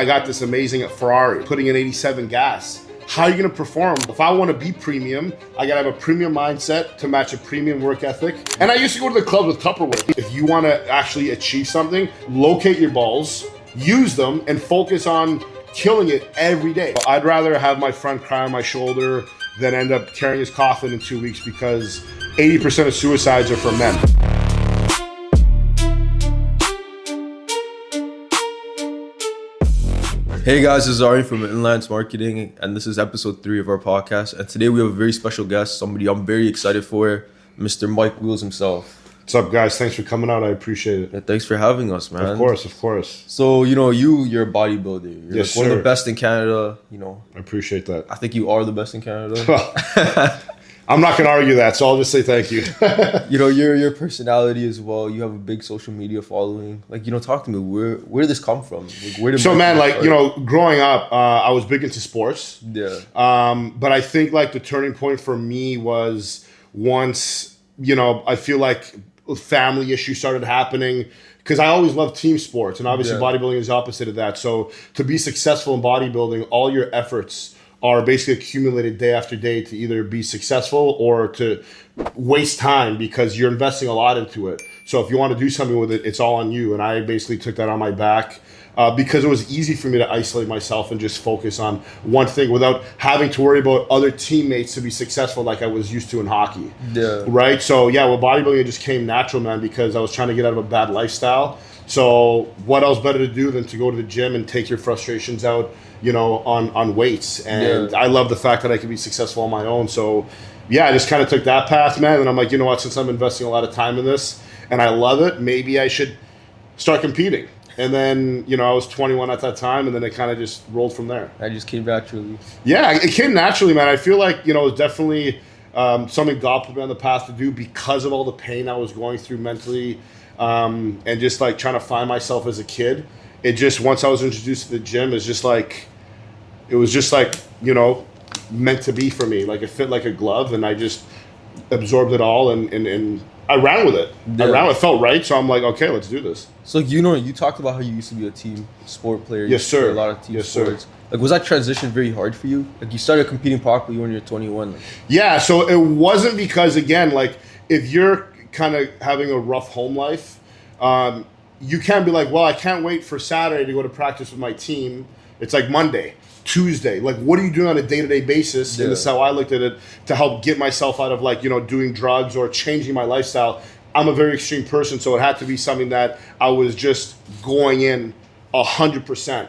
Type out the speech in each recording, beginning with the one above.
I got this amazing Ferrari, putting in 87 gas. How are you gonna perform? If I wanna be premium, I gotta have a premium mindset to match a premium work ethic. And I used to go to the club with Tupperware. If you wanna actually achieve something, locate your balls, use them, and focus on killing it every day. I'd rather have my friend cry on my shoulder than end up carrying his coffin in 2 weeks, because 80% of suicides are from men. Hey guys, this is Ari from Inlands Marketing, and this is episode 3 of our podcast. And today we have a very special guest, somebody I'm very excited for, Mr. Mike Wheels himself. What's up, guys? Thanks for coming out. I appreciate it. Yeah, thanks for having us, man. Of course. So, you're a bodybuilder. You're Yes, one of sir. the best in Canada, I appreciate that. I think you are the best in Canada. I'm not going to argue that, so I'll just say thank you. Your personality as well. You have a big social media following. Talk to me. Where did this come from? Where did growing up, I was big into sports. Yeah. But I think the turning point for me was once, I feel like family issues started happening, because I always loved team sports, and obviously bodybuilding is the opposite of that. So to be successful in bodybuilding, all your efforts are basically accumulated day after day to either be successful or to waste time, because you're investing a lot into it. So if you want to do something with it, it's all on you. And I basically took that on my back because it was easy for me to isolate myself and just focus on one thing without having to worry about other teammates to be successful like I was used to in hockey. Yeah. Right? So with bodybuilding, it just came natural, man, because I was trying to get out of a bad lifestyle. So what else better to do than to go to the gym and take your frustrations out, on weights. And I love the fact that I can be successful on my own. So I just kind of took that path, man. And I'm like, you know what, since I'm investing a lot of time in this and I love it, maybe I should start competing. And then, I was 21 at that time, and then it kind of just rolled from there. I just came naturally. Yeah, it came naturally, man. I feel like, it was definitely something God put me on the path to do because of all the pain I was going through mentally, and just trying to find myself as a kid. It just, once I was introduced to the gym, it was just meant to be for me. It fit like a glove, and I just absorbed it all, and I ran with it. It felt right, so I'm like, okay, let's do this. So you talked about how you used to be a team sport player. Yes, sir. A lot of team sports. Sir. Was that transition very hard for you? You started competing properly when you're 21. Yeah, so it wasn't because, again, if you're kind of having a rough home life, you can't be like, well, I can't wait for Saturday to go to practice with my team. It's Monday, Tuesday. What are you doing on a day-to-day basis? Yeah. And this is how I looked at it, to help get myself out of doing drugs or changing my lifestyle. I'm a very extreme person, so it had to be something that I was just going in 100%.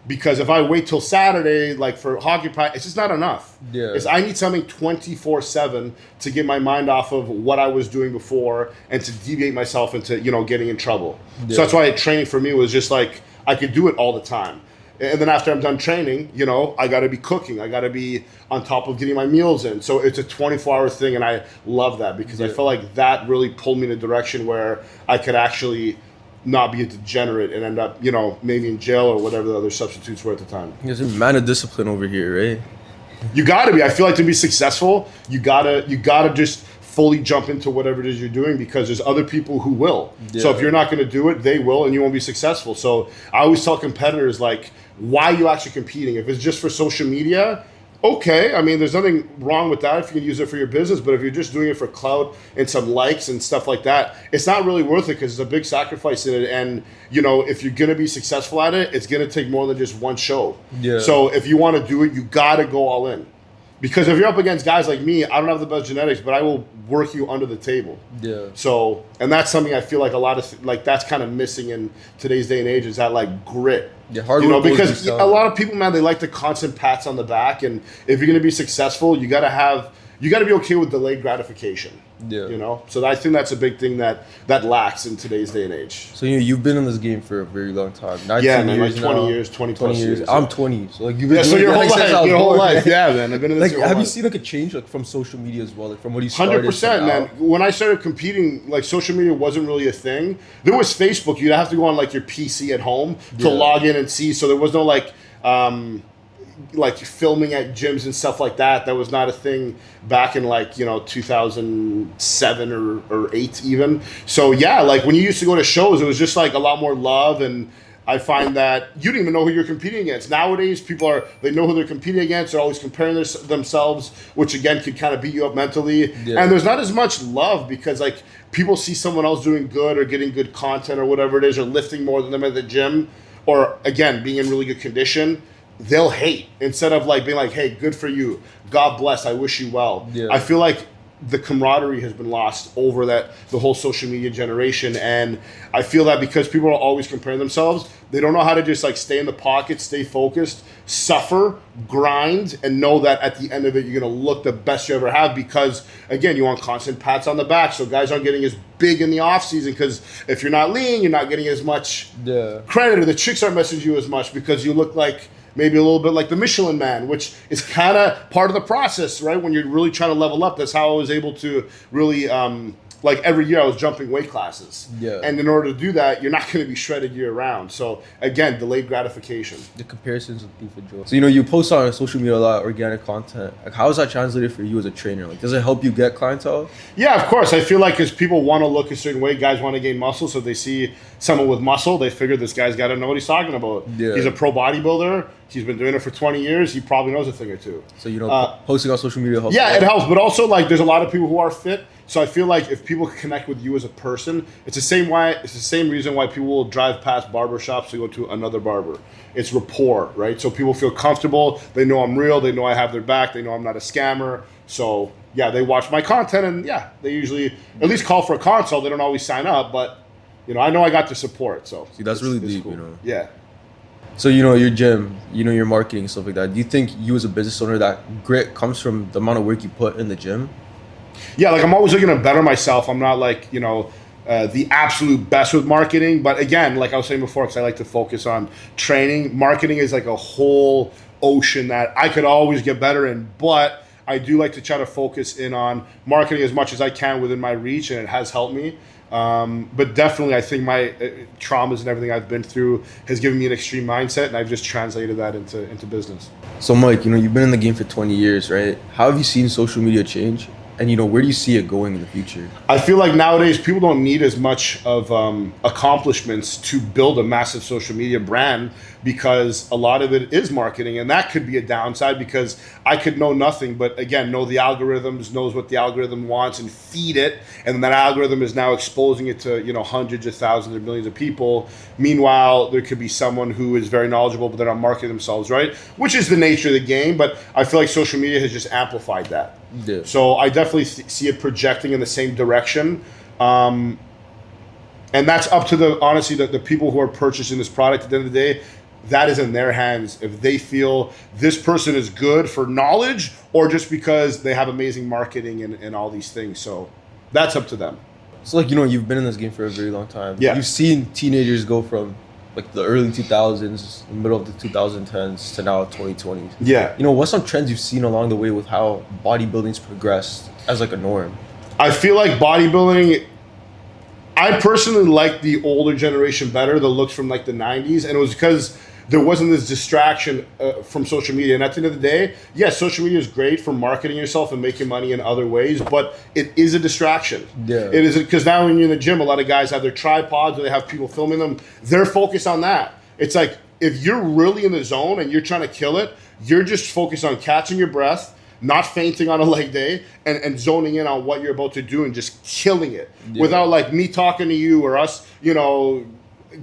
Because if I wait till Saturday, for hockey practice, it's just not enough. Yeah. I need something 24/7 to get my mind off of what I was doing before and to deviate myself into, getting in trouble. Yeah. So that's why training for me was just I could do it all the time. And then after I'm done training, I got to be cooking. I got to be on top of getting my meals in. So it's a 24-hour thing, and I love that because I felt like that really pulled me in a direction where I could actually not be a degenerate and end up, maybe in jail or whatever the other substitutes were at the time. There's a man of discipline over here, right? You got to be. I feel like to be successful, you gotta just fully jump into whatever it is you're doing, because there's other people who will. Yeah. So if you're not going to do it, they will, and you won't be successful. So I always tell competitors, why are you actually competing? If it's just for social media, okay. I mean, there's nothing wrong with that if you can use it for your business. But if you're just doing it for clout and some likes and stuff like that, it's not really worth it, because it's a big sacrifice in it. And, if you're going to be successful at it, it's going to take more than just one show. Yeah. So if you want to do it, you got to go all in. Because if you're up against guys like me, I don't have the best genetics, but I will work you under the table. Yeah. So, and that's something I feel like a lot of, that's kind of missing in today's day and age, is that grit. Yeah, hard work. Because a lot of people, man, they like the constant pats on the back. And if you're going to be successful, you got to be okay with delayed gratification. Yeah. So I think that's a big thing that lacks in today's day and age. So you've been in this game for a very long time. 19 yeah, man, years 20 now. years, 20 plus years. I'm 20, so you've been so doing your whole life. Yeah, man, I've been in this. Have you seen a change from social media as well, from what you started? 100%, man. When I started competing, social media wasn't really a thing. There was Facebook. You'd have to go on your PC at home to log in and see. So there was no filming at gyms and stuff like that. That was not a thing back in 2007 or 8 even. So when you used to go to shows, it was just a lot more love, and I find that you don't even know who you're competing against. Nowadays, they know who they're competing against. They're always comparing themselves, which again could kind of beat you up mentally. Yeah. And there's not as much love because like people see someone else doing good or getting good content or whatever it is, or lifting more than them at the gym, or again being in really good condition. They'll hate instead of like being like, hey, good for you. God bless. I wish you well. Yeah. I feel like the camaraderie has been lost over the whole social media generation. And I feel that because people are always comparing themselves, they don't know how to just like stay in the pocket, stay focused, suffer, grind, and know that at the end of it, you're going to look the best you ever have because, again, you want constant pats on the back. So guys aren't getting as big in the off season because if you're not lean, you're not getting as much credit, or the chicks aren't messaging you as much because you look like maybe a little bit like the Michelin Man, which is kind of part of the process, right? When you're really trying to level up, that's how I was able to really, like every year I was jumping weight classes. Yeah. And in order to do that, you're not going to be shredded year round. So again, delayed gratification. The comparisons with beef and Joe. So, you post on social media a lot, organic content. Like, how is that translated for you as a trainer? Like, does it help you get clientele? Yeah, of course. I feel like as people want to look a certain way, guys want to gain muscle. So if they see someone with muscle, they figure this guy's got to know what he's talking about. Yeah. He's a pro bodybuilder. He's been doing it for 20 years. He probably knows a thing or two. So, posting on social media helps. Yeah, it helps. But also, like, there's a lot of people who are fit. So I feel like if people connect with you as a person, it's the same reason why people will drive past barbershops to go to another barber. It's rapport, right? So people feel comfortable. They know I'm real. They know I have their back. They know I'm not a scammer. So, yeah, they watch my content. And, yeah, they usually at least call for a consult. They don't always sign up. But, I know I got the support. So see, that's really deep, cool. Yeah. So, your gym, your marketing, stuff like that. Do you think you as a business owner, that grit comes from the amount of work you put in the gym? Yeah, like I'm always looking to better myself. I'm not like, the absolute best with marketing. But again, like I was saying before, because I like to focus on training, marketing is like a whole ocean that I could always get better in. But I do like to try to focus in on marketing as much as I can within my reach, and it has helped me. But definitely, I think my traumas and everything I've been through has given me an extreme mindset, and I've just translated that into business. So, Mike, you've been in the game for 20 years, right? How have you seen social media change? And, where do you see it going in the future? I feel like nowadays people don't need as much of accomplishments to build a massive social media brand because a lot of it is marketing. And that could be a downside because I could know nothing, but again, know the algorithms, knows what the algorithm wants and feed it. And that algorithm is now exposing it to, hundreds of thousands or millions of people. Meanwhile, there could be someone who is very knowledgeable, but they're not marketing themselves, right? Which is the nature of the game. But I feel like social media has just amplified that. Yeah. So I definitely see it projecting in the same direction. And that's up to the people who are purchasing this product. At the end of the day, that is in their hands. If they feel this person is good for knowledge or just because they have amazing marketing and all these things. So that's up to them. So you've been in this game for a very long time. Yeah. You've seen teenagers go from like the early 2000s, the middle of the 2010s to now 2020s. Yeah. What's some trends you've seen along the way with how bodybuilding's progressed as like a norm? I feel like bodybuilding, I personally like the older generation better, the looks from like the 90s. And it was because there wasn't this distraction from social media. And at the end of the day, yes, social media is great for marketing yourself and making money in other ways, but it is a distraction. Yeah. It is because now when you're in the gym, a lot of guys have their tripods or they have people filming them. They're focused on that. It's like if you're really in the zone and you're trying to kill it, you're just focused on catching your breath, not fainting on a leg day, and zoning in on what you're about to do and just killing it without like me talking to you or us,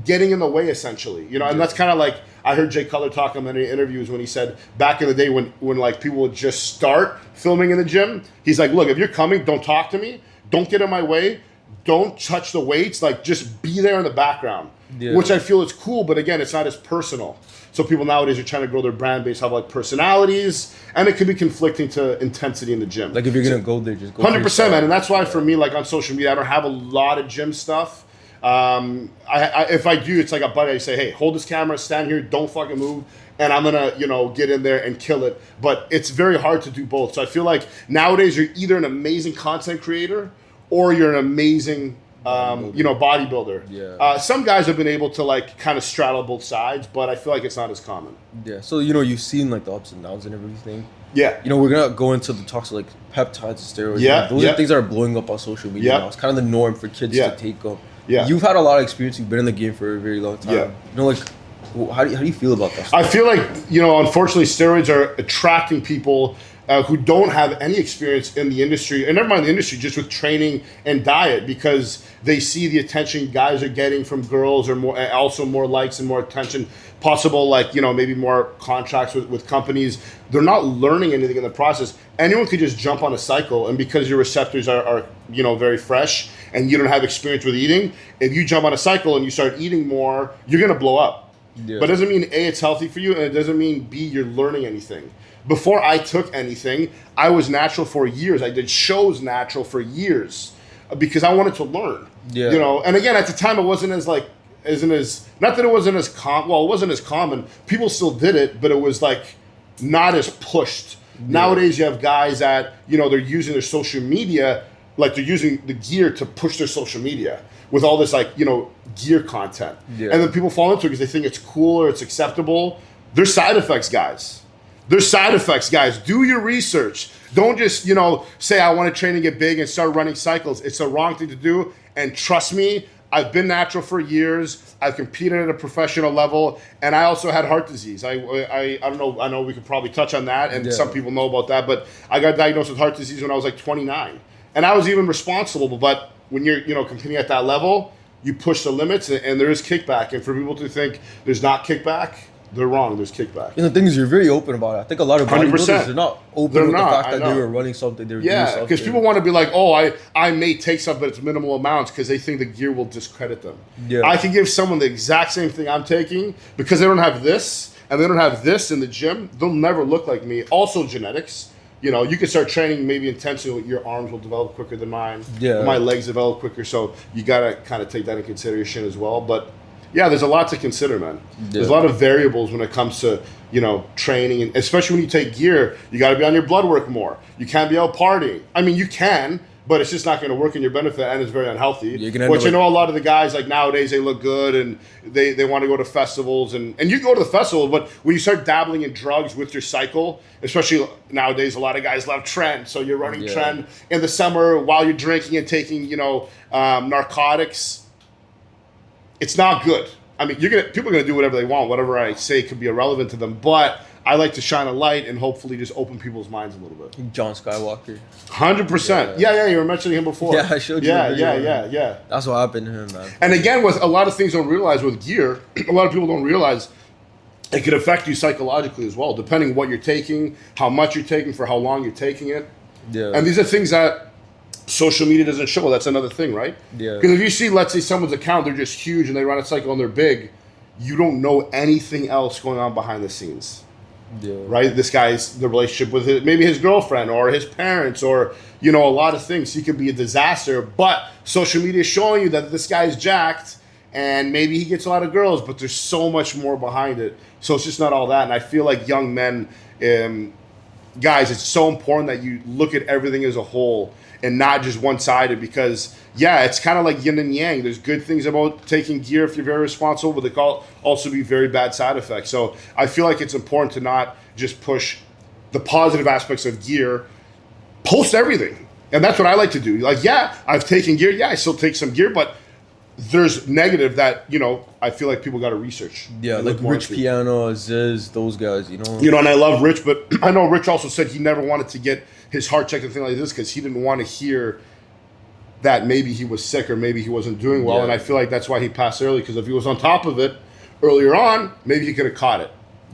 getting in the way essentially, and that's kind of like I heard Jay Cutler talk in many interviews when he said back in the day when like people would just start filming in the gym, he's like, look, if you're coming, don't talk to me, don't get in my way, don't touch the weights, like just be there in the background, which I feel is cool, but again, it's not as personal. So people nowadays are trying to grow their brand based off like personalities, and it can be conflicting to intensity in the gym. Like if you're gonna go there, just go 100%, man, and that's why for me, like on social media, I don't have a lot of gym stuff. If I do, it's like a buddy. I say, hey, hold this camera, stand here, don't fucking move, and I'm gonna, get in there and kill it. But it's very hard to do both. So I feel like nowadays you're either an amazing content creator or you're an amazing, bodybuilder. Yeah. Some guys have been able to like kind of straddle both sides, but I feel like it's not as common. Yeah. So you've seen like the ups and downs and everything. Yeah. We're gonna go into the talks of like peptides and steroids. Yeah. Those are things that are blowing up on social media now. It's kind of the norm for kids to take them. Yeah. You've had a lot of experience. You've been in the game for a very long time. Yeah. You know, like, how do you feel about that stuff? I feel like, unfortunately, steroids are attracting people who don't have any experience in the industry, and never mind the industry, just with training and diet, because they see the attention guys are getting from girls, or more, also more likes and more attention possible, like, maybe more contracts with companies. They're not learning anything in the process. Anyone could just jump on a cycle, and because your receptors are very fresh and you don't have experience with eating, if you jump on a cycle and you start eating more, you're going to blow up. Yeah. But it doesn't mean A, it's healthy for you, and it doesn't mean B, you're learning anything. Before I took anything, I was natural for years. I did shows natural for years because I wanted to learn. Yeah. And again, at the time, it wasn't as not that it wasn't as it wasn't as common. People still did it, but it was like not as pushed. Yeah. Nowadays, you have guys that, they're using their social media, like they're using the gear to push their social media with all this, like, gear content. Yeah. And then people fall into it because they think it's cool or it's acceptable. There's side effects, guys. There's side effects, guys. Do your research. Don't just, say I want to train and get big and start running cycles. It's the wrong thing to do. And trust me, I've been natural for years. I've competed at a professional level, and I also had heart disease. I don't know. I know we could probably touch on that, and some people know about that. But I got diagnosed with heart disease when I was like 29, and I was even responsible. But when you're competing at that level, you push the limits, and there is kickback. And for people to think there's not kickback, they're wrong. There's kickback. And the thing is, you're very open about it. I think a lot of bodybuilders, they're not open with the fact that they were running something, they were doing something. Because people want to be like, oh, I may take something, but it's minimal amounts, because they think the gear will discredit them. Yeah. I can give someone the exact same thing I'm taking, because they don't have this, and they don't have this in the gym, they'll never look like me. Also genetics. You can start training maybe intensely, your arms will develop quicker than mine. Yeah. My legs develop quicker, so you got to kind of take that in consideration as well. But yeah, there's a lot to consider, man. Yeah. There's a lot of variables when it comes to, training, and especially when you take gear, you got to be on your blood work more. You can't be out partying. I mean, you can, but it's just not going to work in your benefit, and it's very unhealthy. Which a lot of the guys, like nowadays, they look good and they want to go to festivals, and you go to the festival, but when you start dabbling in drugs with your cycle, especially nowadays, a lot of guys love trend. So you're running trend in the summer while you're drinking and taking, narcotics. It's not good. I mean, people are gonna do whatever they want. Whatever I say could be irrelevant to them. But I like to shine a light and hopefully just open people's minds a little bit. John Skywalker. 100%. Yeah. You were mentioning him before. Yeah, I showed you. Yeah. That's what happened to him, man. And again, with a lot of things, don't realize with gear, a lot of people don't realize it could affect you psychologically as well, depending what you're taking, how much you're taking, for how long you're taking it. Yeah. And these are things that social media doesn't show. That's another thing, right? Yeah. Because if you see, let's say, someone's account, they're just huge and they run a cycle and they're big, you don't know anything else going on behind the scenes. Yeah. Right? This guy's, the relationship with maybe his girlfriend or his parents, or, a lot of things. He could be a disaster, but social media is showing you that this guy's jacked and maybe he gets a lot of girls, but there's so much more behind it. So it's just not all that. And I feel like young men, guys, it's so important that you look at everything as a whole and not just one-sided, because, it's kind of like yin and yang. There's good things about taking gear if you're very responsible, but there can also be very bad side effects. So I feel like it's important to not just push the positive aspects of gear, post everything. And that's what I like to do. Like, I've taken gear. I still take some gear, but there's negative that, I feel like people got to research. Yeah, like Rich Piano, Ziz, those guys, and I love Rich, but I know Rich also said he never wanted to get his heart checked and things like this because he didn't want to hear that maybe he was sick or maybe he wasn't doing well. Yeah. And I feel like that's why he passed early, because if he was on top of it earlier on, maybe he could have caught it.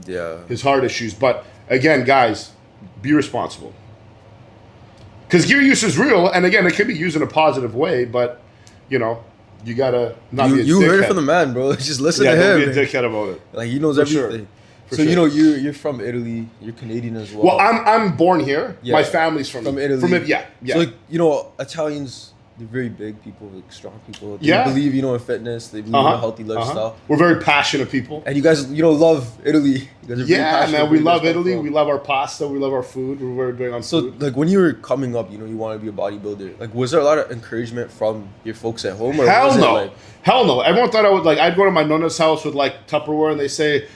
Yeah. His heart issues. But again, guys, be responsible. Because gear use is real, and again, it can be used in a positive way, but, you gotta not be a dickhead. You heard it from the man, bro. Just listen to him. Don't be a dickhead about it. Like, he knows everything. Sure. So, you're from Italy. You're Canadian as well. Well, I'm born here. Yeah. My family's from Italy. From Italy, yeah. So, like, Italians, they're very big people, like strong people. They believe, in fitness. They believe in a healthy lifestyle. We're very passionate people. And you guys, love Italy. You guys are very passionate. Man, we love Italy. We love our pasta. We love our food. We're big on food. So, like, when you were coming up, you wanted to be a bodybuilder. Like, was there a lot of encouragement from your folks at home? Or Hell no. Hell no. Everyone thought I would, I'd go to my nonna's house with, Tupperware, and they say,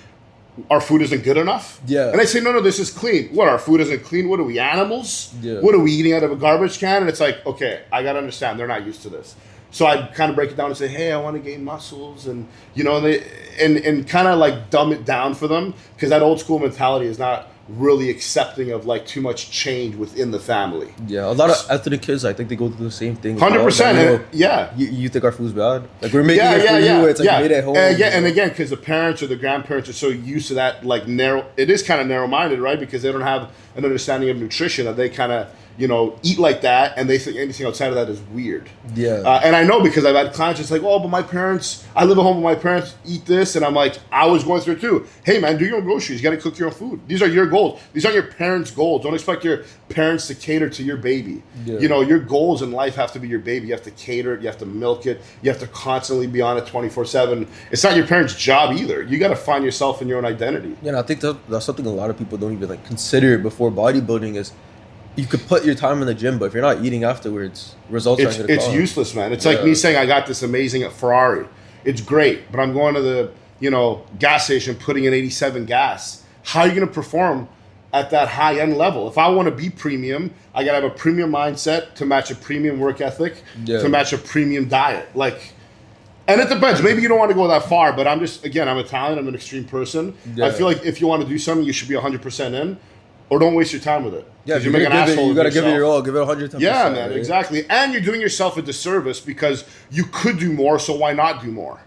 our food isn't good enough. Yeah. And I say, no, this is clean. What, our food isn't clean? What are we, animals? Yeah. What are we eating out of a garbage can? And it's like, okay, I got to understand. They're not used to this. So I'd kind of break it down and say, hey, I want to gain muscles, and and kind of like dumb it down for them, because that old school mentality is not really accepting of like too much change within the family. Yeah, a lot of ethnic kids, I think they go through the same thing. 100%. Yeah. You think our food's bad? Like we're making it for you. It's like made at home. And again, because the parents or the grandparents are so used to that, like it is kind of narrow-minded, right? Because they don't have an understanding of nutrition, that they kind of eat like that, and they think anything outside of that is weird. Yeah. And I know, because I've had clients just like, oh, but my parents, I live at home, but my parents eat this, and I'm like, I was going through it too. Hey man, do your own groceries. You got to cook your own food. These are your goals. These aren't your parents' goals. Don't expect your parents to cater to your baby. Yeah. Your goals in life have to be your baby. You have to cater it. You have to milk it. You have to constantly be on it 24/7. It's not your parents' job either. You got to find yourself in your own identity. Yeah, and I think that's something a lot of people don't even like consider before bodybuilding is. You could put your time in the gym, but if you're not eating afterwards, results aren't going to come. It's useless, man. It's like me saying I got this amazing Ferrari. It's great, but I'm going to the gas station putting in 87 gas. How are you going to perform at that high end level? If I want to be premium, I got to have a premium mindset to match a premium work ethic, to match a premium diet. And it depends. Maybe you don't want to go that far, but I'm Italian. I'm an extreme person. Yeah. I feel like if you want to do something, you should be 100% in. Or don't waste your time with it. Yeah, you're making an asshole. You got to give it your all. Give it 110%. Yeah, man, right? Exactly. And you're doing yourself a disservice, because you could do more, so why not do more?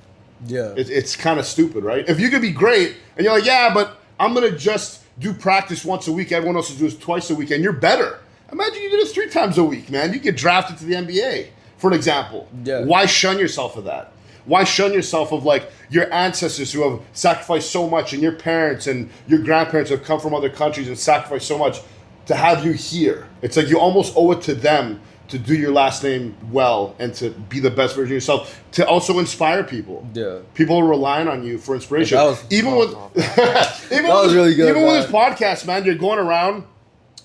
Yeah. It's kind of stupid, right? If you could be great, and you're like, yeah, but I'm going to just do practice once a week. Everyone else is doing it twice a week, and you're better. Imagine you did it 3 times a week, man. You get drafted to the NBA, for an example. Yeah. Why shun yourself of that? Why shun yourself of like your ancestors who have sacrificed so much, and your parents and your grandparents who have come from other countries and sacrificed so much to have you here? It's like you almost owe it to them to do your last name well and to be the best version of yourself, to also inspire people. Yeah. People are relying on you for inspiration. That was really good. Even with this podcast, man, you're going around,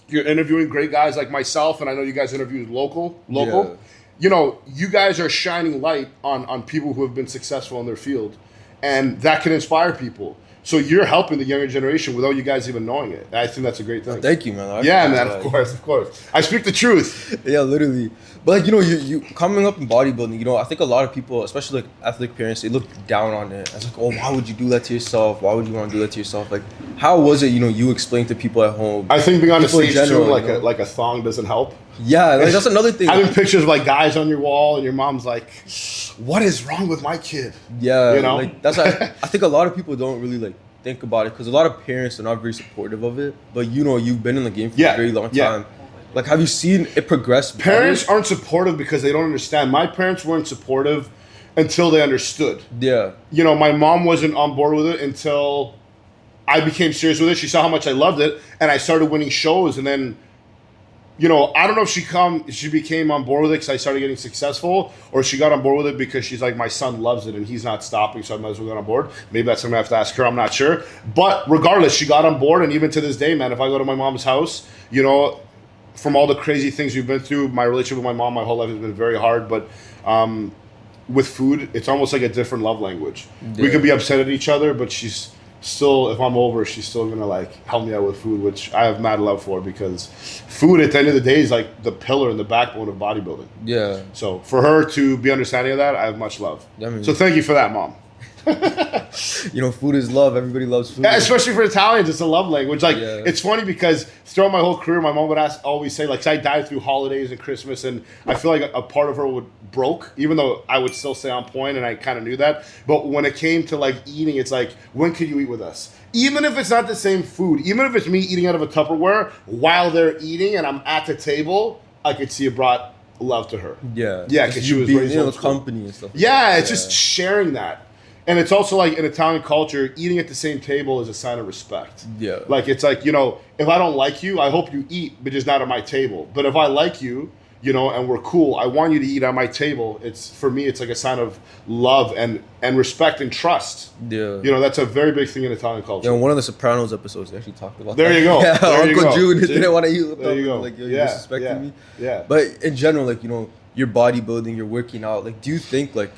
you're interviewing great guys like myself, and I know you guys interviewed local. Yeah. You guys are shining light on people who have been successful in their field, and that can inspire people. So you're helping the younger generation without you guys even knowing it. I think that's a great thing. Thank you, man. Of course. I speak the truth. Yeah, literally. But you coming up in bodybuilding, I think a lot of people, especially like athletic parents, they look down on it. It's like, oh, why would you do that to yourself? Why would you want to do that to yourself? Like, how was it, you explain to people at home? I think being on the stage too, like a thong doesn't help. Yeah, like that's another thing. Having pictures of like guys on your wall, and your mom's like, what is wrong with my kid? Yeah, like that's I think a lot of people don't really like think about it, because a lot of parents are not very supportive of it. But you've been in the game for a very long time. Like, have you seen it progress? Parents aren't supportive because they don't understand. My parents weren't supportive until they understood. Yeah. My mom wasn't on board with it until I became serious with it. She saw how much I loved it, and I started winning shows, and then I don't know if she became on board with it because I started getting successful, or she got on board with it because she's like, my son loves it and he's not stopping, so I might as well get on board. Maybe that's something I have to ask her. I'm not sure. But regardless, she got on board, and even to this day, man, if I go to my mom's house, from all the crazy things we've been through, my relationship with my mom, my whole life has been very hard, but with food, it's almost like a different love language. Yeah. We could be upset at each other, but she's still, if I'm over, she's still gonna like help me out with food, which I have mad love for, because food at the end of the day is like the pillar and the backbone of bodybuilding. Yeah. So for her to be understanding of that, I have much love. So thank you for that, Mom. Food is love. Everybody loves food. Yeah, especially for Italians, it's a love language. It's funny because throughout my whole career, my mom would always say, like, I died through holidays and Christmas, and I feel like a part of her broke, even though I would still stay on point, and I kind of knew that. But when it came to like eating, it's like, when could you eat with us? Even if it's not the same food, even if it's me eating out of a Tupperware while they're eating and I'm at the table, I could see it brought love to her. Yeah, because she was raised in the company and stuff. Yeah, it's just sharing that. And it's also like in Italian culture, eating at the same table is a sign of respect. Yeah. Like, it's like, if I don't like you, I hope you eat, but just not at my table. But if I like you, and we're cool, I want you to eat at my table. For me, it's like a sign of love and respect and trust. Yeah. That's a very big thing in Italian culture. One of the Sopranos episodes, they actually talked about that. There you go. Yeah, there Uncle June didn't want to eat with them. There you go. Like, you're disrespecting me. Yeah. But in general, like, you're bodybuilding, you're working out. Like, do you think, like,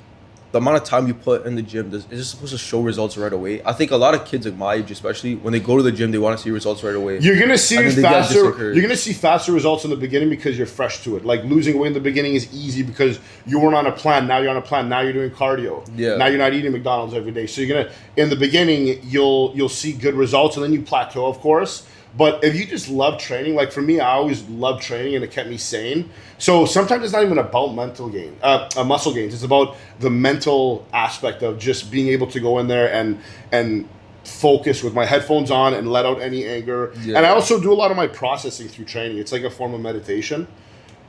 the amount of time you put in the gym is just supposed to show results right away. I think a lot of kids like my age, especially when they go to the gym, they want to see results right away. You're gonna see faster. You're gonna see faster results in the beginning because you're fresh to it. Like losing weight in the beginning is easy because you weren't on a plan. Now you're on a plan. Now you're doing cardio. Yeah. Now you're not eating McDonald's every day. So you're gonna in the beginning you'll see good results and then you plateau, of course. But if you just love training, like for me, I always loved training and it kept me sane. So sometimes it's not even about muscle gains. It's about the mental aspect of just being able to go in there and focus with my headphones on and let out any anger. Yeah. And I also do a lot of my processing through training. It's like a form of meditation.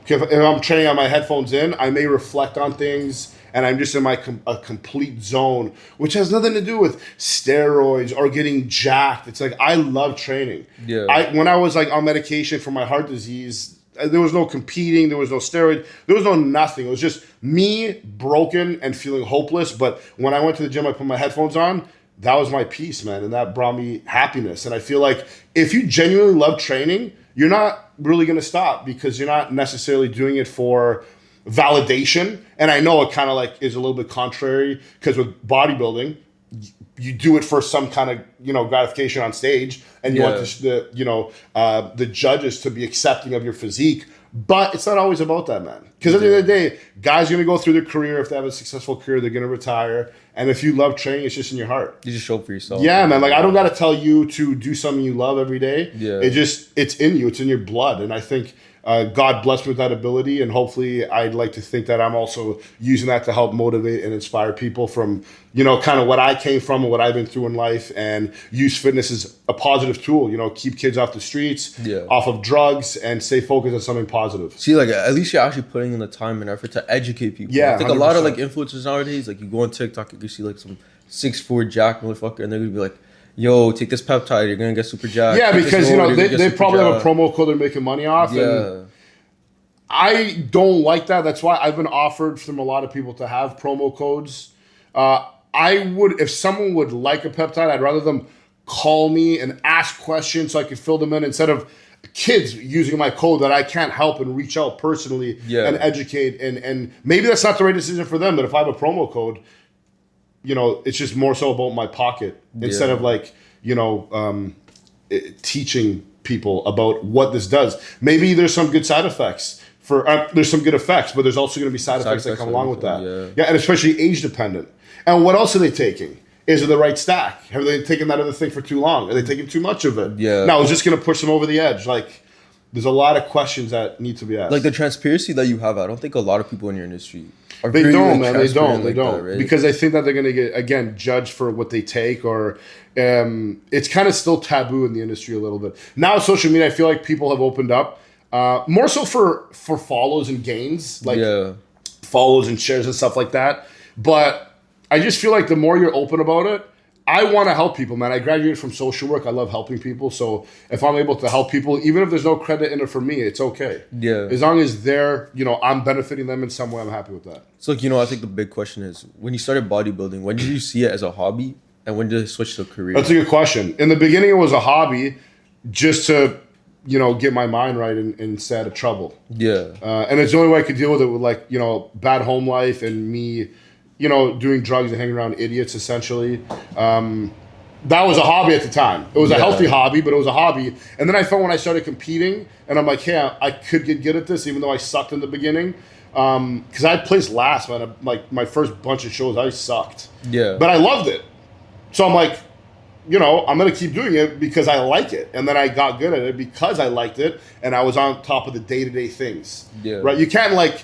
If I'm training on my headphones in, I may reflect on things and I'm just in a complete zone, which has nothing to do with steroids or getting jacked. It's like, I love training. Yeah. When I was like on medication for my heart disease, there was no competing, there was no steroid, there was no nothing. It was just me broken and feeling hopeless. But when I went to the gym, I put my headphones on, that was my peace, man. And that brought me happiness. And I feel like if you genuinely love training, you're not really going to stop because you're not necessarily doing it for validation. And I know it kind of like is a little bit contrary because with bodybuilding, you do it for some kind of, gratification on stage and you want the judges to be accepting of your physique. But it's not always about that, man. Because at the end of the day, guys are going to go through their career. If they have a successful career, they're going to retire. And if you love training, it's just in your heart. You just show up for yourself. Yeah, man. Like, I don't got to tell you to do something you love every day. Yeah. It's in you. It's in your blood. And I think God blessed me with that ability. And hopefully, I'd like to think that I'm also using that to help motivate and inspire people from, kind of what I came from and what I've been through in life, and use fitness as a positive tool, keep kids off the streets, off of drugs, and stay focused on something positive. See, like, at least you're actually putting in the time and effort to educate people. Yeah, I think 100%. A lot of, like, influencers nowadays, like, you go on TikTok, you can see, like, some 6'4" jack motherfucker, and they're going to be like, yo, take this peptide, you're going to get super jacked. Yeah, because, they probably have a promo code they're making money off. Yeah. And I don't like that. That's why I've been offered from a lot of people to have promo codes. If someone would like a peptide, I'd rather them call me and ask questions so I could fill them in instead of kids using my code that I can't help and reach out personally and educate. And maybe that's not the right decision for them, but if I have a promo code, it's just more so about my pocket instead of like, teaching people about what this does. Maybe there's some good side effects. There's some good effects, but there's also going to be side effects that come along with that. Yeah, and especially age dependent. And what else are they taking? Is it the right stack? Have they taken that other thing for too long? Are they taking too much of it? Yeah. No, it's just going to push them over the edge. Like, there's a lot of questions that need to be asked. Like the transparency that you have, I don't think a lot of people in your industry are They don't, man. They don't. That, right? Because they think that they're going to get, again, judged for what they take, or it's kind of still taboo in the industry a little bit. Now, social media, I feel like people have opened up. More so for follows and gains, like follows and shares and stuff like that. But I just feel like the more you're open about it, I want to help people, man. I graduated from social work. I love helping people. So if I'm able to help people, even if there's no credit in it for me, it's okay. Yeah. As long as I'm benefiting them in some way, I'm happy with that. So, I think the big question is, when you started bodybuilding, when did you see it as a hobby and when did it switch to a career? That's a good question. In the beginning, it was a hobby just to get my mind right and stay out of trouble. Yeah. And it's the only way I could deal with it with like, bad home life and me, doing drugs and hanging around idiots, essentially. That was a hobby at the time. It was a healthy hobby, but it was a hobby. And then I felt when I started competing, and I'm like, hey, I could get good at this, even though I sucked in the beginning. Because I placed last, man. Like, my first bunch of shows, I sucked. Yeah. But I loved it. So I'm like, I'm going to keep doing it because I like it. And then I got good at it because I liked it. And I was on top of the day-to-day things. Yeah. Right? You can't, like,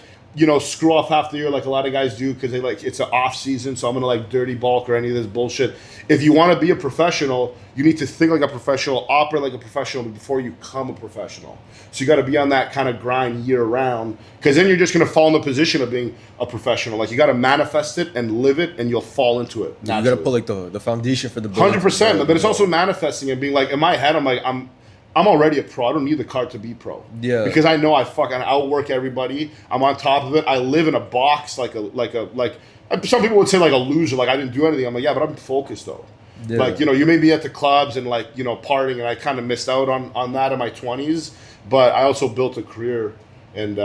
screw off half the year like a lot of guys do because they like it's an off season, so I'm going to like dirty bulk or any of this bullshit. If you want to be a professional, you need to think like a professional, operate like a professional before you become a professional. So you got to be on that kind of grind year round, because then you're just going to fall in the position of being a professional. Like, you got to manifest it and live it, and you'll fall into it. You got to put like the foundation for the 100%. But it's also manifesting and being like, in my head, I'm like, I'm already a pro. I don't need the card to be pro. Yeah. Because I know I fucking outwork everybody. I'm on top of it. I live in a box like some people would say like a loser. Like, I didn't do anything. I'm like, yeah, but I'm focused though. Yeah. Like, you may be at the clubs and like, partying, and I kind of missed out on that in my 20s. But I also built a career, and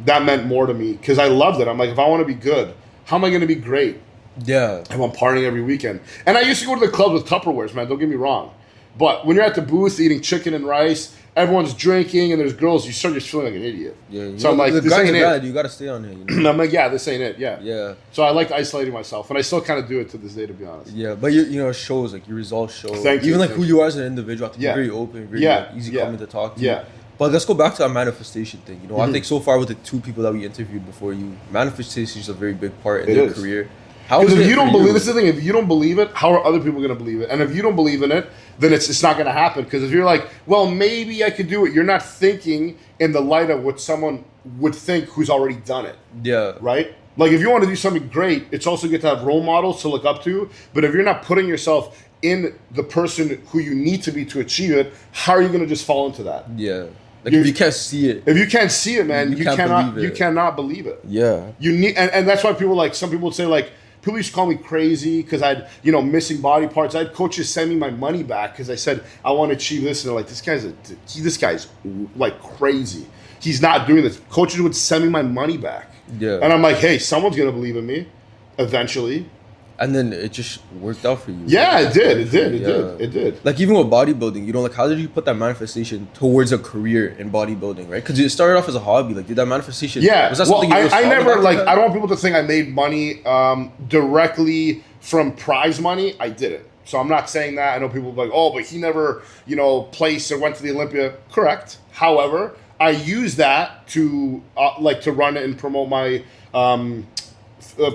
that meant more to me because I loved it. I'm like, if I want to be good, How am I going to be great Yeah. if I'm partying every weekend? And I used to go to the club with Tupperwares, man. Don't get me wrong. But when you're at the booth eating chicken and rice, everyone's drinking and there's girls, you start just feeling like an idiot. Yeah. So I'm like, this ain't it. You gotta stay on it. You know? I'm like, yeah, this ain't it. Yeah. Yeah. So I liked isolating myself, and I still kind of do it to this day, to be honest. Yeah, but you know, it shows like your results show. Thank you, Even like thank who you are as an individual, I think you're very open, very like, easy coming to talk to. Yeah. But let's go back to that manifestation thing. You know, I think so far with the 2 people that we interviewed before you, manifestation is a very big part in their career. Because if you don't believe, this is the thing, if you don't believe it, how are other people going to believe it? And if you don't believe in it, then it's not going to happen. Because if you're like, well, maybe I could do it, you're not thinking in the light of what someone would think who's already done it. Yeah. Right? Like if you want to do something great, it's also good to have role models to look up to. But if you're not putting yourself in the person who you need to be to achieve it, how are you going to just fall into that? Yeah. Like if you can't see it. If you can't see it, man, you cannot believe it. You cannot believe it. Yeah. You need and that's why people like some people would say like people used to call me crazy because I'd, missing body parts. I had coaches send me my money back because I said, I want to achieve this. And they're like, this guy's like crazy. He's not doing this. Coaches would send me my money back. Yeah. And I'm like, hey, someone's going to believe in me eventually. And then it just worked out for you. Yeah, it did. It did. Like even with bodybuilding, like how did you put that manifestation towards a career in bodybuilding, right? Because it started off as a hobby. Like did that manifestation? Yeah. Was that something you I never like. I don't want people to think I made money directly from prize money. I didn't. So I'm not saying that. I know people are like, oh, but he never, placed or went to the Olympia. Correct. However, I use that to to run and promote my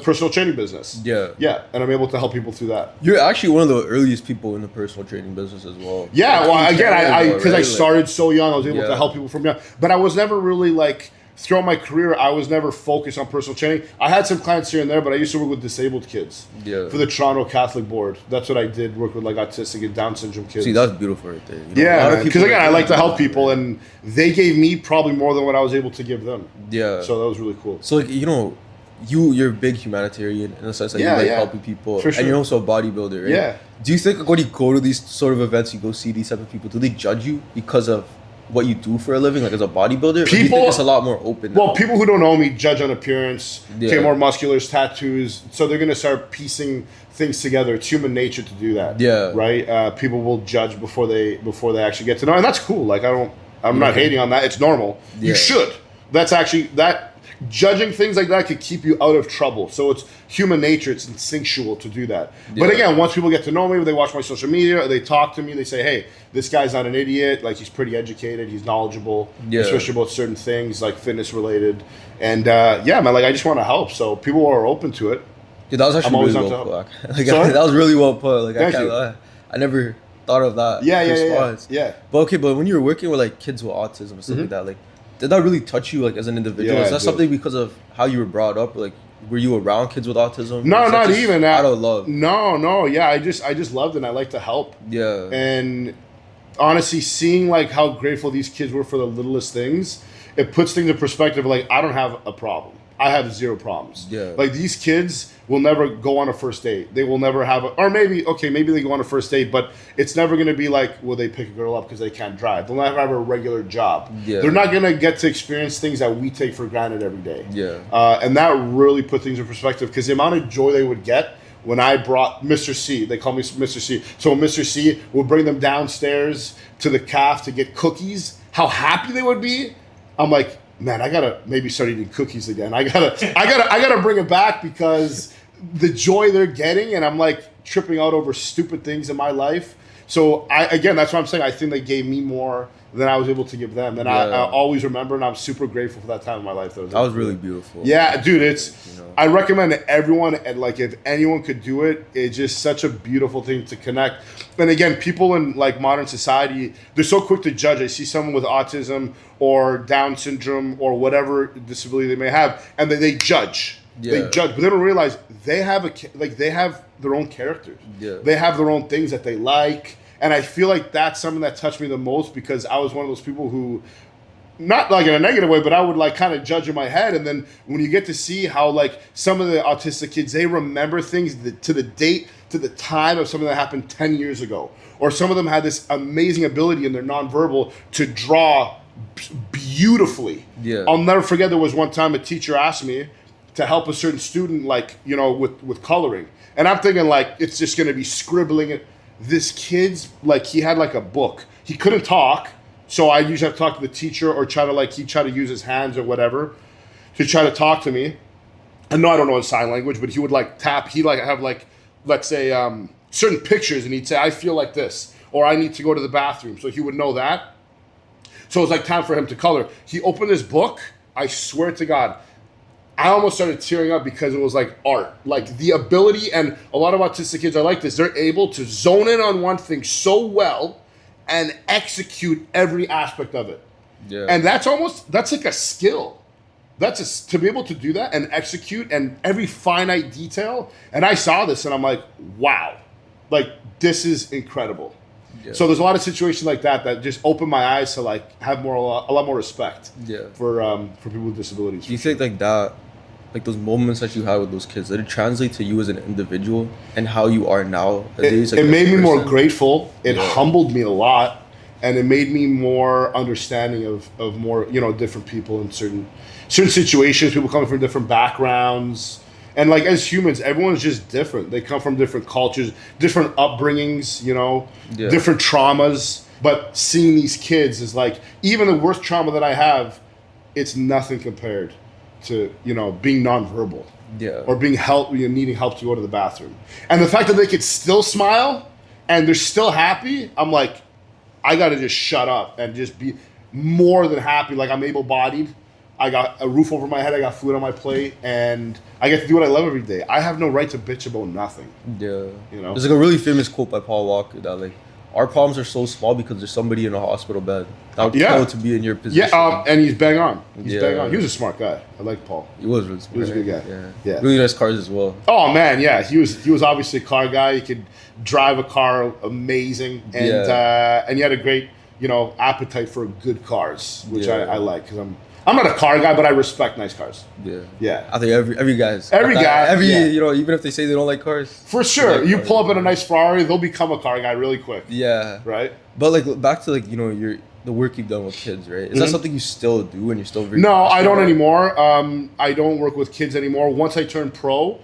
personal training business. Yeah, and I'm able to help people through that. You're actually one of the earliest people in the personal training business as well. Yeah, well, again, because I started so young, I was able to help people from young. But I was never really like throughout my career, I was never focused on personal training. I had some clients here and there, but I used to work with disabled kids for the Toronto Catholic Board. That's what I did, work with like autistic and Down syndrome kids. See, that's beautiful right there. Yeah, because again, I like to help people, and they gave me probably more than what I was able to give them. Yeah. So that was really cool. So like, you're a big humanitarian in the sense that you like helping people, for sure. And you're also a bodybuilder, right? Yeah. Do you think like, when you go to these sort of events, you go see these type of people, do they judge you because of what you do for a living, like as a bodybuilder? People, or do you think it's a lot more open now? Well, people who don't know me judge on appearance, more musculars, tattoos, so they're gonna start piecing things together. It's human nature to do that. Yeah. Right? People will judge before they actually get to know, and that's cool. Like I'm not hating on that. It's normal. You should. That's actually that. Judging things like that could keep you out of trouble. So it's human nature. It's instinctual to do that. Yeah. But again, once people get to know me, they watch my social media, or they talk to me, they say, hey, this guy's not an idiot. Like, he's pretty educated. He's knowledgeable, especially about certain things, like fitness related. And man, like, I just want to help. So people are open to it. Dude, that was actually really well put. Like, that was really well put. Like, I never thought of that. Yeah. But when you were working with like kids with autism and stuff like that, like, did that really touch you, like, as an individual? Is that something because of how you were brought up? Like, were you around kids with autism? No, not even out of love. No. Yeah, I just loved it. And I like to help. Yeah. And honestly, seeing like how grateful these kids were for the littlest things, it puts things in perspective. Like, I don't have a problem. I have zero problems. Yeah. Like, these kids will never go on a first date. They will never have or maybe they go on a first date, but it's never going to be like, will they pick a girl up because they can't drive? They'll never have a regular job. Yeah. They're not going to get to experience things that we take for granted every day. Yeah. And that really put things in perspective, because the amount of joy they would get when I brought Mr. C, they call me Mr. C. So Mr. C would bring them downstairs to the calf to get cookies, how happy they would be. I'm like, man, I gotta maybe start eating cookies again. I gotta bring it back, because the joy they're getting, and I'm like tripping out over stupid things in my life. So that's what I'm saying. I think they gave me more than I was able to give them, and I always remember, and I'm super grateful for that time in my life. That was really beautiful. Yeah, dude, I recommend it to everyone, and like if anyone could do it, it's just such a beautiful thing to connect. And again, people in like modern society, they're so quick to judge. I see someone with autism or Down syndrome or whatever disability they may have, and they judge. Yeah. They judge, but they don't realize they have their own characters. Yeah. They have their own things that they like. And I feel like that's something that touched me the most, because I was one of those people who, not like in a negative way, but I would like kind of judge in my head. And then when you get to see how like some of the autistic kids, they remember things to the date, to the time of something that happened 10 years ago. Or some of them had this amazing ability in their nonverbal to draw beautifully. Yeah. I'll never forget, there was one time a teacher asked me to help a certain student, like, you know, with coloring. And I'm thinking, like, it's just going to be scribbling it. This kid's, like, he had, like, a book. He couldn't talk, so I usually have to talk to the teacher or try to, like, he'd try to use his hands or whatever to try to talk to me. And no, I don't know his sign language, but he would, like, tap. He'd, like, have, like, let's say, certain pictures, and he'd say, I feel like this, or I need to go to the bathroom. So he would know that. So it was, like, time for him to color. He opened his book. I swear to God, I almost started tearing up because it was like art. Like the ability, and a lot of autistic kids are like this. They're able to zone in on one thing so well and execute every aspect of it. Yeah. And that's like a skill. To be able to do that and execute and every finite detail. And I saw this and I'm like, wow, like this is incredible. Yeah. So there's a lot of situations like that just open my eyes to like have a lot more respect for people with disabilities. Do you think like that, like those moments that you had with those kids, did it translate to you as an individual and how you are nowadays? It made me more grateful. It humbled me a lot, and it made me more understanding of more, you know, different people in certain situations. People coming from different backgrounds, and like as humans, everyone's just different. They come from different cultures, different upbringings, you know, different traumas. But seeing these kids is like, even the worst trauma that I have, it's nothing compared to, you know, being nonverbal, or being needing help to go to the bathroom, and the fact that they could still smile and they're still happy. I'm like, I gotta just shut up and just be more than happy. Like I'm able-bodied. I got a roof over my head. I got food on my plate, and I get to do what I love every day. I have no right to bitch about nothing. Yeah, you know. There's like a really famous quote by Paul Walker that like, our problems are so small because there's somebody in a hospital bed that would kill to be in your position. Yeah, and he's bang on. Bang on. He was a smart guy. I like Paul. He was really smart. He was a good guy. Yeah. Really nice cars as well. Oh man, yeah. He was obviously a car guy. He could drive a car amazing, and he had a great, you know, appetite for good cars, which I like, because I'm not a car guy, but I respect nice cars. Yeah. I think every guy, you know, even if they say they don't like cars. For sure. You pull up in a nice Ferrari, they'll become a car guy really quick. Yeah. Right? But like back to like, you know, the work you've done with kids, right? Is that something you still do and you're still very No, I don't anymore. I don't work with kids anymore. Once I turned pro,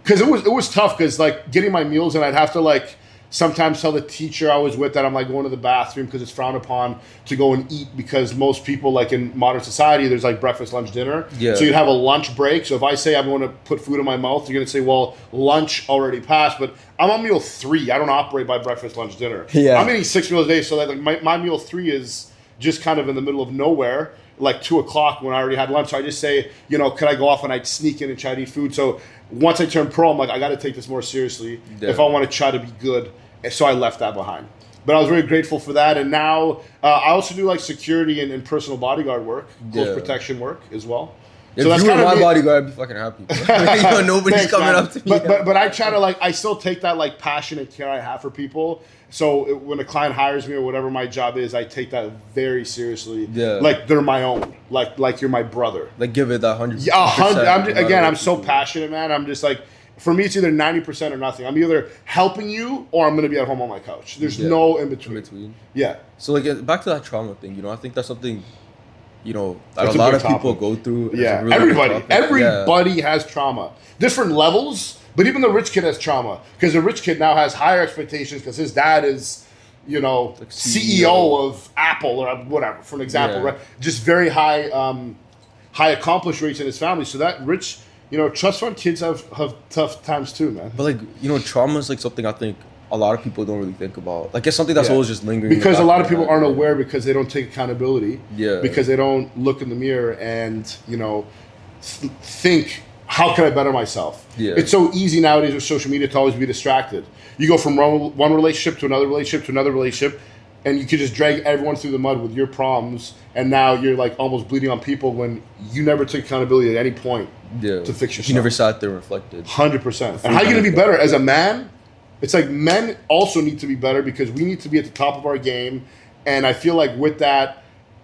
because it was tough, because like getting my meals, and I'd have to like sometimes tell the teacher I was with that I'm like going to the bathroom because it's frowned upon to go and eat, because most people, like in modern society, there's like breakfast, lunch, dinner. Yeah. So you'd have a lunch break. So if I say I'm going to put food in my mouth, you're going to say, well, lunch already passed, but I'm on meal 3. I don't operate by breakfast, lunch, dinner. Yeah. I'm eating 6 meals a day. So that like my meal 3 is just kind of in the middle of nowhere, like 2 o'clock when I already had lunch. So I just say, you know, could I go off and I'd sneak in and try to eat food. So once I turned pro, I'm like, I got to take this more seriously if I want to try to be good. So I left that behind. But I was very grateful for that. And now I also do like security and personal bodyguard work, close protection work as well. If so that's you were my bodyguard, I'd be fucking happy. You know, nobody's coming up to me. But I try to like, I still take that like passion and care I have for people. So when a client hires me or whatever my job is, I take that very seriously. Yeah. Like they're my own. Like you're my brother. Like give it that 100%. Yeah, 100. I'm so passionate, man. I'm just like, for me, it's either 90% or nothing. I'm either helping you or I'm going to be at home on my couch. There's no in between. Yeah. So like back to that trauma thing, you know, I think that's something, you know, that a lot of people go through. Yeah. Really everybody has trauma. Different levels, but even the rich kid has trauma, because the rich kid now has higher expectations because his dad is, you know, like CEO of Apple or whatever, for an example, right? Just very high accomplished rates in his family. So that rich, you know, trust fund kids have tough times too, man. But like, you know, trauma is like something I think a lot of people don't really think about. Like it's something that's always just lingering. Because a lot of people aren't aware, because they don't take accountability. Yeah. Because they don't look in the mirror and, you know, think, how can I better myself? Yeah. It's so easy nowadays with social media to always be distracted. You go from one relationship to another relationship to another relationship, and you could just drag everyone through the mud with your problems, and now you're like almost bleeding on people when you never took accountability at any point to fix yourself. You never sat there and reflected. 100%. And how are you going to be better as a man? It's like men also need to be better, because we need to be at the top of our game. And I feel like with that,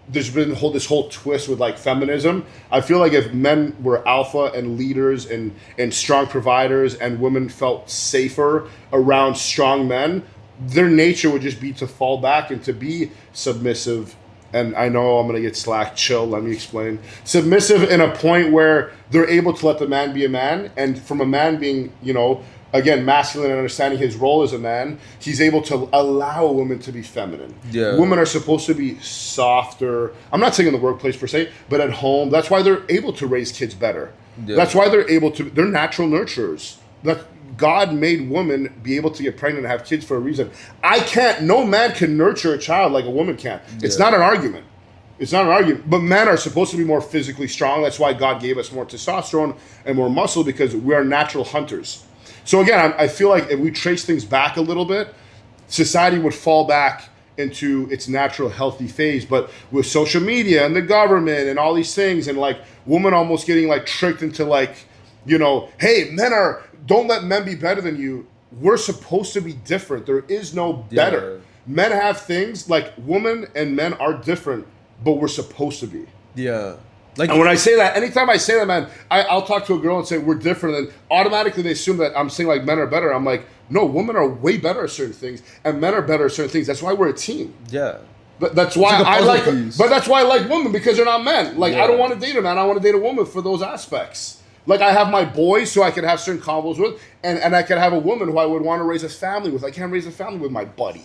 there's been this whole twist with like feminism. I feel like if men were alpha and leaders and strong providers, and women felt safer around strong men, their nature would just be to fall back and to be submissive and I know I'm going to get slack, chill, let me explain. Submissive in a point where they're able to let the man be a man, and from a man being, again, masculine and understanding his role as a man, he's able to allow a woman to be feminine. Yeah. Women are supposed to be softer. I'm not saying in the workplace per se, but at home. That's why they're able to raise kids better. Yeah. That's why they're natural nurturers. God made women be able to get pregnant and have kids for a reason. No man can nurture a child like a woman can. It's not an argument. It's not an argument. But men are supposed to be more physically strong. That's why God gave us more testosterone and more muscle, because we are natural hunters. So again, I feel like if we trace things back a little bit, society would fall back into its natural healthy phase. But with social media and the government and all these things, and like women almost getting like tricked into like, hey, don't let men be better than you. We're supposed to be different. There is no better. Yeah. Men have things like women and men are different, but we're supposed to be. Yeah. And when I say that, anytime I say that, man, I'll talk to a girl and say we're different, and automatically they assume that I'm saying like men are better. I'm like, no, women are way better at certain things, and men are better at certain things. That's why we're a team. Yeah. That's why but that's why I like women, because they're not men. Like, I don't want to date a man. I want to date a woman for those aspects. Like, I have my boys who I can have certain combos with, and I can have a woman who I would want to raise a family with. I can't raise a family with my buddy.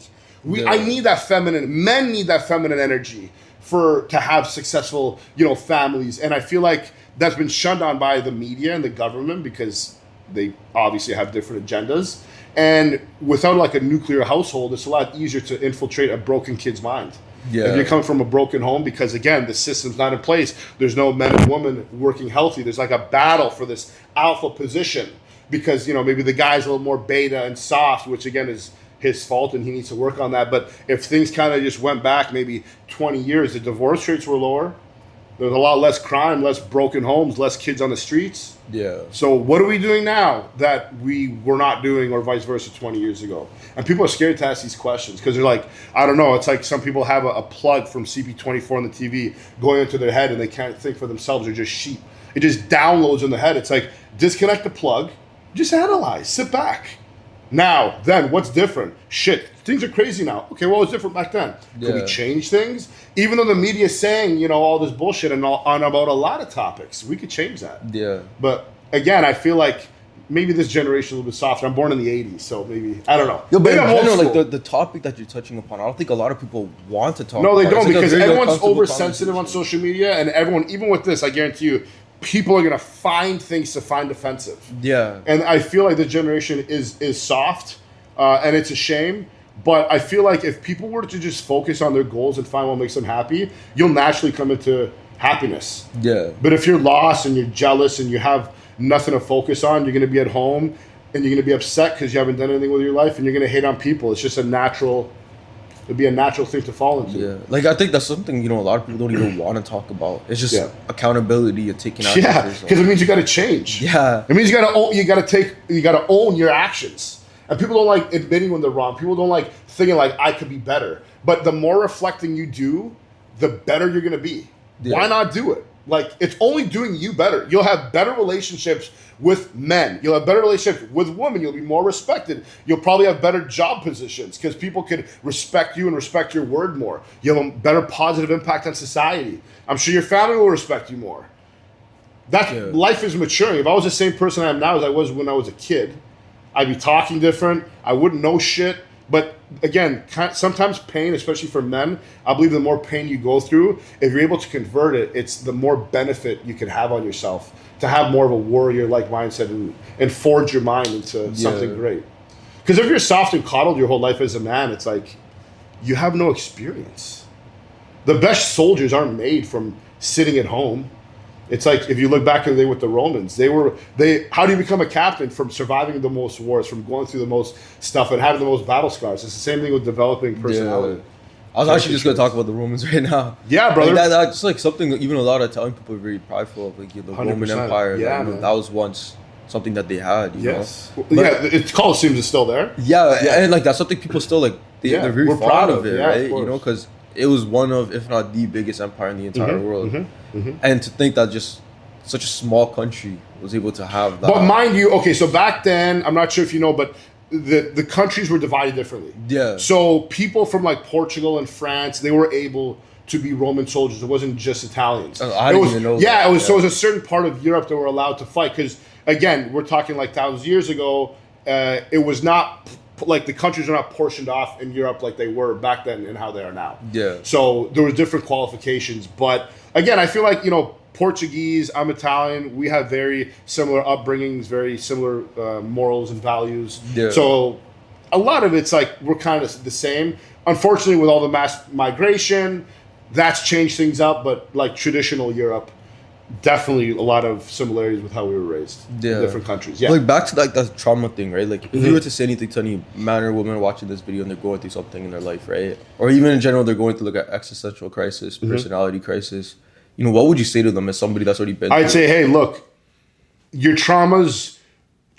I need that feminine. Men need that feminine energy to have successful, families. And I feel like that's been shunned on by the media and the government, because they obviously have different agendas. And without like a nuclear household, it's a lot easier to infiltrate a broken kid's mind. Yeah. If you come from a broken home, because again, the system's not in place, there's no men and women working healthy. There's like a battle for this alpha position, because, maybe the guy's a little more beta and soft, which again is his fault and he needs to work on that. But if things kind of just went back maybe 20 years, the divorce rates were lower. There's a lot less crime, less broken homes, less kids on the streets. Yeah. So what are we doing now that we were not doing, or vice versa, 20 years ago? And people are scared to ask these questions, because they're like, I don't know. It's like some people have a plug from CP24 on the TV going into their head, and they can't think for themselves. They're just sheep. It just downloads in the head. It's like, disconnect the plug, just analyze, sit back. Now, then, what's different? Shit, things are crazy now. Okay, what was different back then? Could we change things? Even though the media is saying, all this bullshit on about a lot of topics, we could change that. Yeah. But again, I feel like maybe this generation is a little bit softer. I'm born in the 80s, so maybe, I don't know. Yo, but in general, like the topic that you're touching upon, I don't think a lot of people want to talk about. No, they don't, because everyone's oversensitive on social media, and everyone, even with this, I guarantee you, people are going to find things to find offensive. Yeah. And I feel like the generation is soft, and it's a shame. But I feel like if people were to just focus on their goals and find what makes them happy, you'll naturally come into happiness. Yeah. But if you're lost and you're jealous and you have nothing to focus on, you're going to be at home and you're going to be upset because you haven't done anything with your life, and you're going to hate on people. It's just it'd be a natural thing to fall into. Yeah, like I think that's something a lot of people don't even want to talk about. It's just accountability and taking action. Yeah, because it means you got to change. Yeah, it means you got to own your actions. And people don't like admitting when they're wrong. People don't like thinking like I could be better. But the more reflecting you do, the better you're gonna be. Yeah. Why not do it? Like, it's only doing you better. You'll have better relationships with men. You'll have better relationships with women. You'll be more respected. You'll probably have better job positions because people can respect you and respect your word more. You'll have a better positive impact on society. I'm sure your family will respect you more. Life is maturing. If I was the same person I am now as I was when I was a kid, I'd be talking different. I wouldn't know shit. But again, sometimes pain, especially for men, I believe the more pain you go through, if you're able to convert it, it's the more benefit you can have on yourself to have more of a warrior-like mindset and forge your mind into something great. Because if you're soft and coddled your whole life as a man, it's like you have no experience. The best soldiers aren't made from sitting at home. It's like if you look back in the day with the Romans, how do you become a captain? From surviving the most wars, from going through the most stuff and having the most battle scars. It's the same thing with developing personality. I was actually just going to talk about the Romans right now. Yeah, brother. Like that's like something even a lot of Italian people are very prideful of, like the 100%. Roman Empire. Yeah, that was once something that they had. You know? It's Colosseum is still there. Yeah, and like that's something people still like. They're very proud of it, right? Of because it was one of, if not the biggest empire in the entire world. And to think that just such a small country was able to have that. But mind you, okay, so back then, I'm not sure if you know, but the countries were divided differently. Yeah. So people from like Portugal and France, they were able to be Roman soldiers. It wasn't just Italians. I didn't even know that. Yeah, it was. So it was a certain part of Europe that were allowed to fight. Because again, we're talking like thousands of years ago. It was not like the countries are not portioned off in Europe like they were back then and how they are now. Yeah. So there were different qualifications. But again, I feel like, Portuguese, I'm Italian. We have very similar upbringings, very similar morals and values. Yeah. So a lot of it's like we're kind of the same. Unfortunately, with all the mass migration, that's changed things up. But like traditional Europe, definitely a lot of similarities with how we were raised in different countries. Yeah. Like back to like that trauma thing, right? Like if you were to say anything to any man or woman watching this video and they're going through something in their life, right? Or even in general, they're going through like an existential crisis, personality crisis. What would you say to them as somebody that's already been through I'd say, hey, look, your traumas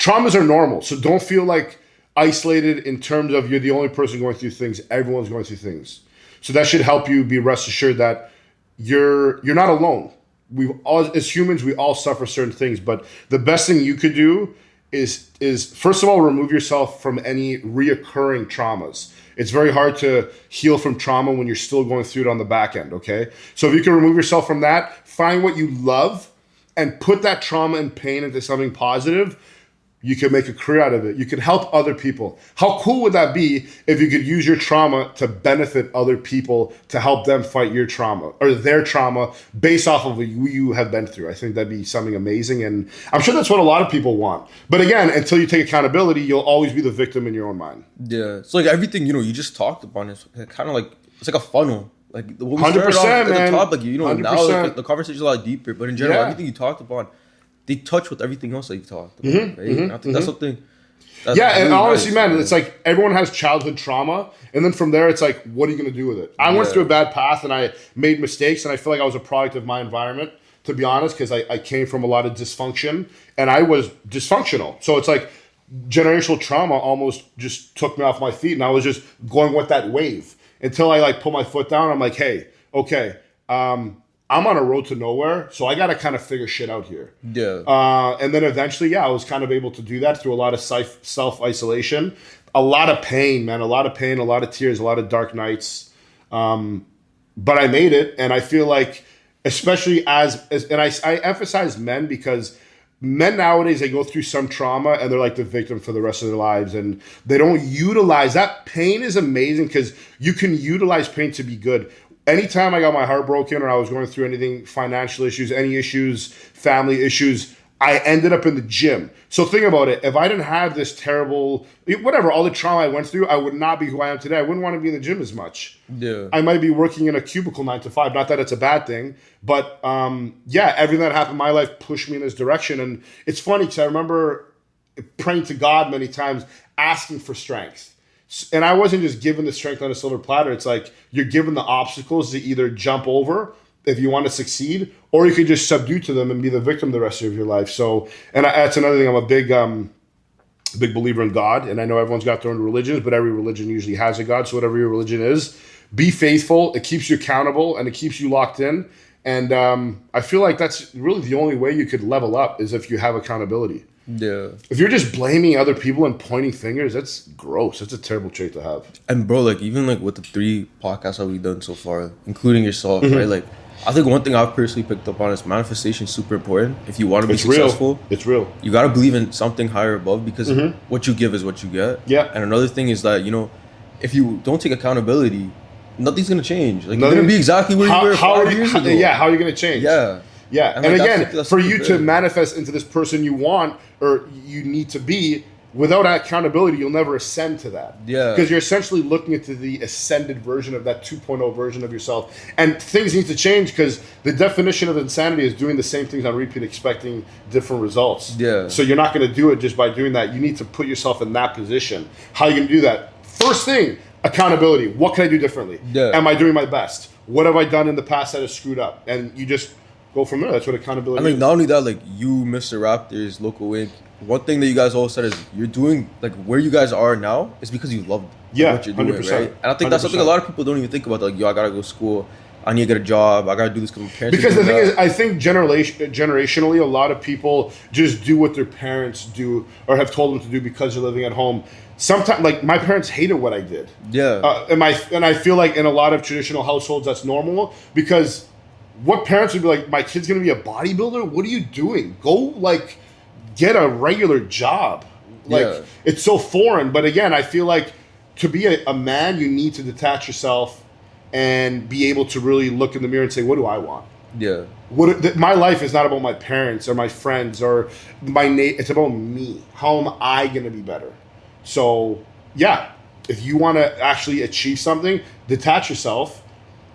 are normal. So don't feel like isolated in terms of you're the only person going through things. Everyone's going through things. So that should help you be rest assured that you're not alone. As humans, we all suffer certain things, but the best thing you could do is first of all, remove yourself from any reoccurring traumas. It's very hard to heal from trauma when you're still going through it on the back end, okay? So if you can remove yourself from that, find what you love and put that trauma and pain into something positive, you can make a career out of it. You can help other people. How cool would that be if you could use your trauma to benefit other people, to help them fight your trauma or their trauma based off of what you have been through? I think that'd be something amazing. And I'm sure that's what a lot of people want. But again, until you take accountability, you'll always be the victim in your own mind. Yeah. It's like everything, you just talked about is kind of like, it's like a funnel. Like what we 100%, started off at the top, like, 100%. now like, the conversation is a lot deeper. But in general, everything you talked about, they touch with everything else that you've talked about, right? And I think that's something. That's and really honestly, nice, man, it's like everyone has childhood trauma, and then from there, it's like, what are you going to do with it? I went through a bad path, and I made mistakes, and I feel like I was a product of my environment, to be honest, because I came from a lot of dysfunction, and I was dysfunctional. So it's like generational trauma almost just took me off my feet, and I was just going with that wave until I like put my foot down. I'm like, hey, okay, I'm on a road to nowhere, so I got to kind of figure shit out here. Yeah. And then eventually, I was kind of able to do that through a lot of self-isolation. A lot of pain, man. A lot of pain, a lot of tears, a lot of dark nights. But I made it, and I feel like, especially and I emphasize men because men nowadays, they go through some trauma, and they're like the victim for the rest of their lives, and they don't utilize that. Pain is amazing because you can utilize pain to be good. Anytime I got my heart broken or I was going through anything, financial issues, any issues, family issues, I ended up in the gym. So think about it. If I didn't have this terrible, whatever, all the trauma I went through, I would not be who I am today. I wouldn't want to be in the gym as much. Yeah. I might be working in a cubicle 9 to 5. Not that it's a bad thing, but everything that happened in my life pushed me in this direction. And it's funny because I remember praying to God many times, asking for strength. And I wasn't just given the strength on a silver platter. It's like you're given the obstacles to either jump over if you want to succeed, or you could just subdue to them and be the victim the rest of your life. So, and that's another thing. I'm a big believer in God, and I know everyone's got their own religions, but every religion usually has a God. So whatever your religion is, be faithful. It keeps you accountable and it keeps you locked in. And I feel like that's really the only way you could level up is if you have accountability. Yeah. If you're just blaming other people and pointing fingers, that's gross. That's a terrible trait to have. And bro, like even like with the 3 podcasts that we've done so far, including yourself, right? Like I think one thing I've personally picked up on is manifestation is super important. If you want to be successful, it's real. You got to believe in something higher above because what you give is what you get. Yeah. And another thing is that, if you don't take accountability, nothing's going to change. Like you're going to be exactly where you were 5 years ago. Yeah, how are you going to change? Yeah. Yeah, and like, again, for you to manifest into this person you want or you need to be, without accountability, you'll never ascend to that. Yeah. Because you're essentially looking into the ascended version of that 2.0 version of yourself. And things need to change because the definition of insanity is doing the same things on repeat, expecting different results. Yeah. So you're not going to do it just by doing that. You need to put yourself in that position. How are you going to do that? First thing, accountability. What can I do differently? Yeah. Am I doing my best? What have I done in the past that has screwed up? And you just go from there. That's what accountability is. Not only that, like you, Mr. Raptors, Local Wink, one thing that you guys all said is you're doing, like where you guys are now is because you love what you're doing, 100%, right? And I think that's something a lot of people don't even think about. Like, I gotta go to school. I need to get a job. I gotta do this because my parents. Because the thing is, I think generationally, a lot of people just do what their parents do or have told them to do because they're living at home. sometimes like my parents hated what I did. Yeah. And I feel like in a lot of traditional households that's normal because what parents would be like, my kid's gonna be a bodybuilder? What are you doing? Go like get a regular job. Like Yeah. it's so foreign. But again, I feel like to be a man, you need to detach yourself and be able to really look in the mirror and say, what do I want? Yeah. My life is not about my parents or my friends or it's about me. How am I gonna be better? So yeah, if you want to actually achieve something, detach yourself,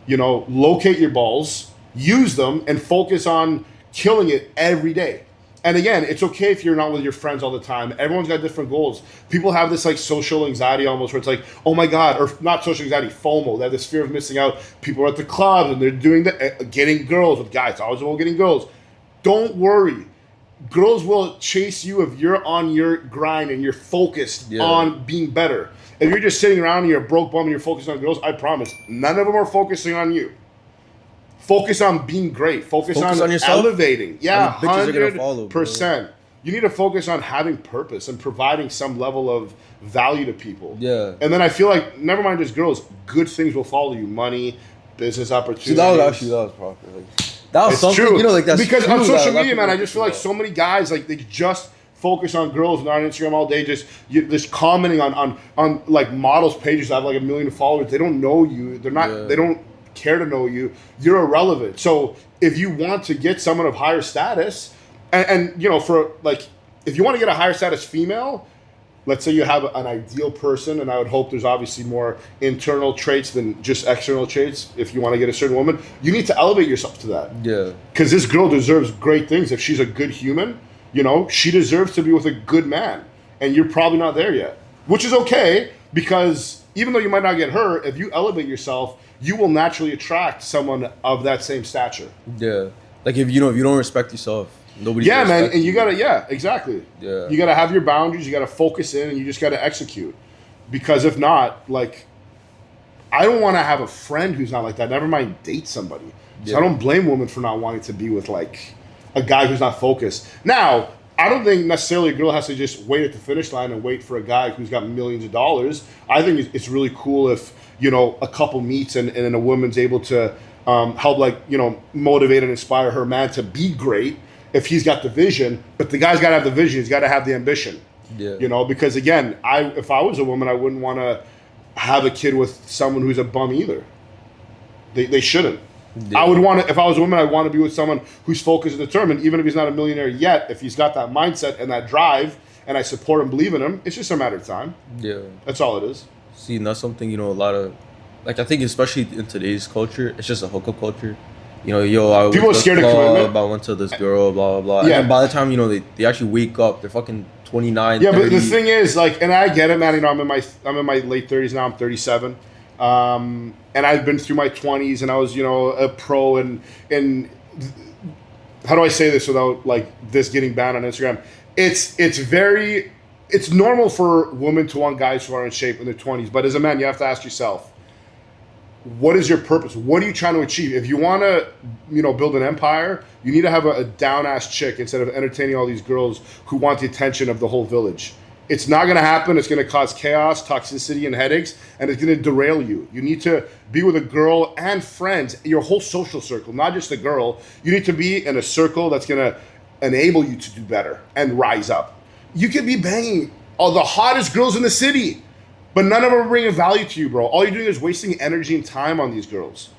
locate your balls, use them, and focus on killing it every day. And again, it's okay if you're not with your friends all the time. Everyone's got different goals. People have this like social anxiety almost where it's like, oh my God, or not social anxiety, FOMO. They have this fear of missing out. People are at the clubs and they're doing getting girls with guys. It's always about getting girls. Don't worry. Girls will chase you if you're on your grind and you're focused on being better. If you're just sitting around and you're a broke bum and you're focused on girls, I promise, none of them are focusing on you. Focus on being great. Focus on yourself. Elevating. Yeah, 100%. You need to focus on having purpose and providing some level of value to people. Yeah. And then I feel like, never mind just girls, good things will follow you. Money, business opportunities. See, that was proper. Like, that was it's something, true. that's because true, on social media, man, I just feel like so many guys, like, they just focus on girls and on Instagram all day, just commenting on like models pages that have like 1 million followers. They don't know you. They don't care to know you. You're irrelevant. So if you want to get someone of higher status, and for like, if you want to get a higher status female, let's say you have an ideal person, and I would hope there's obviously more internal traits than just external traits. If you want to get a certain woman, you need to elevate yourself to that. Yeah. Because this girl deserves great things. If she's a good human, she deserves to be with a good man. And you're probably not there yet, which is okay, because even though you might not get her, if you elevate yourself, you will naturally attract someone of that same stature. Yeah. Like if you don't respect yourself, nobody. Yeah, man, and you gotta, exactly. Yeah. You gotta have your boundaries. You gotta focus in, and you just gotta execute. Because if not, like, I don't want to have a friend who's not like that. Never mind date somebody. So I don't blame women for not wanting to be with like a guy who's not focused. Now, I don't think necessarily a girl has to just wait at the finish line and wait for a guy who's got millions of dollars. I think it's really cool if a couple meets and a woman's able to help motivate and inspire her man to be great if he's got the vision. But the guy's got to have the vision. He's got to have the ambition. Yeah. Because again, if I was a woman, I wouldn't want to have a kid with someone who's a bum either. They shouldn't. Yeah. I would want to, if I was a woman, I'd want to be with someone who's focused and determined, even if he's not a millionaire yet. If he's got that mindset and that drive, and I support and believe in him, it's just a matter of time. Yeah. That's all it is. See, and that's something, a lot of, like, I think especially in today's culture, it's just a hookup culture. I people are scared of commitment. I went to this girl, blah, blah, blah. Yeah. And by the time, they actually wake up, they're fucking 29, Yeah, 30. But the thing is, like, and I get it, man, I'm in my late 30s now, I'm 37. And I've been through my 20s, and I was, a pro, and how do I say this without like this getting banned on Instagram? It's normal for women to want guys who are in shape in their 20s, but as a man, you have to ask yourself, what is your purpose? What are you trying to achieve? If you want to, build an empire, you need to have a down-ass chick instead of entertaining all these girls who want the attention of the whole village. It's not going to happen. It's going to cause chaos, toxicity, and headaches, and it's going to derail you. You need to be with a girl and friends, your whole social circle, not just the girl. You need to be in a circle that's going to enable you to do better and rise up. You could be banging all the hottest girls in the city, but none of them are bringing value to you, bro. All you're doing is wasting energy and time on these girls.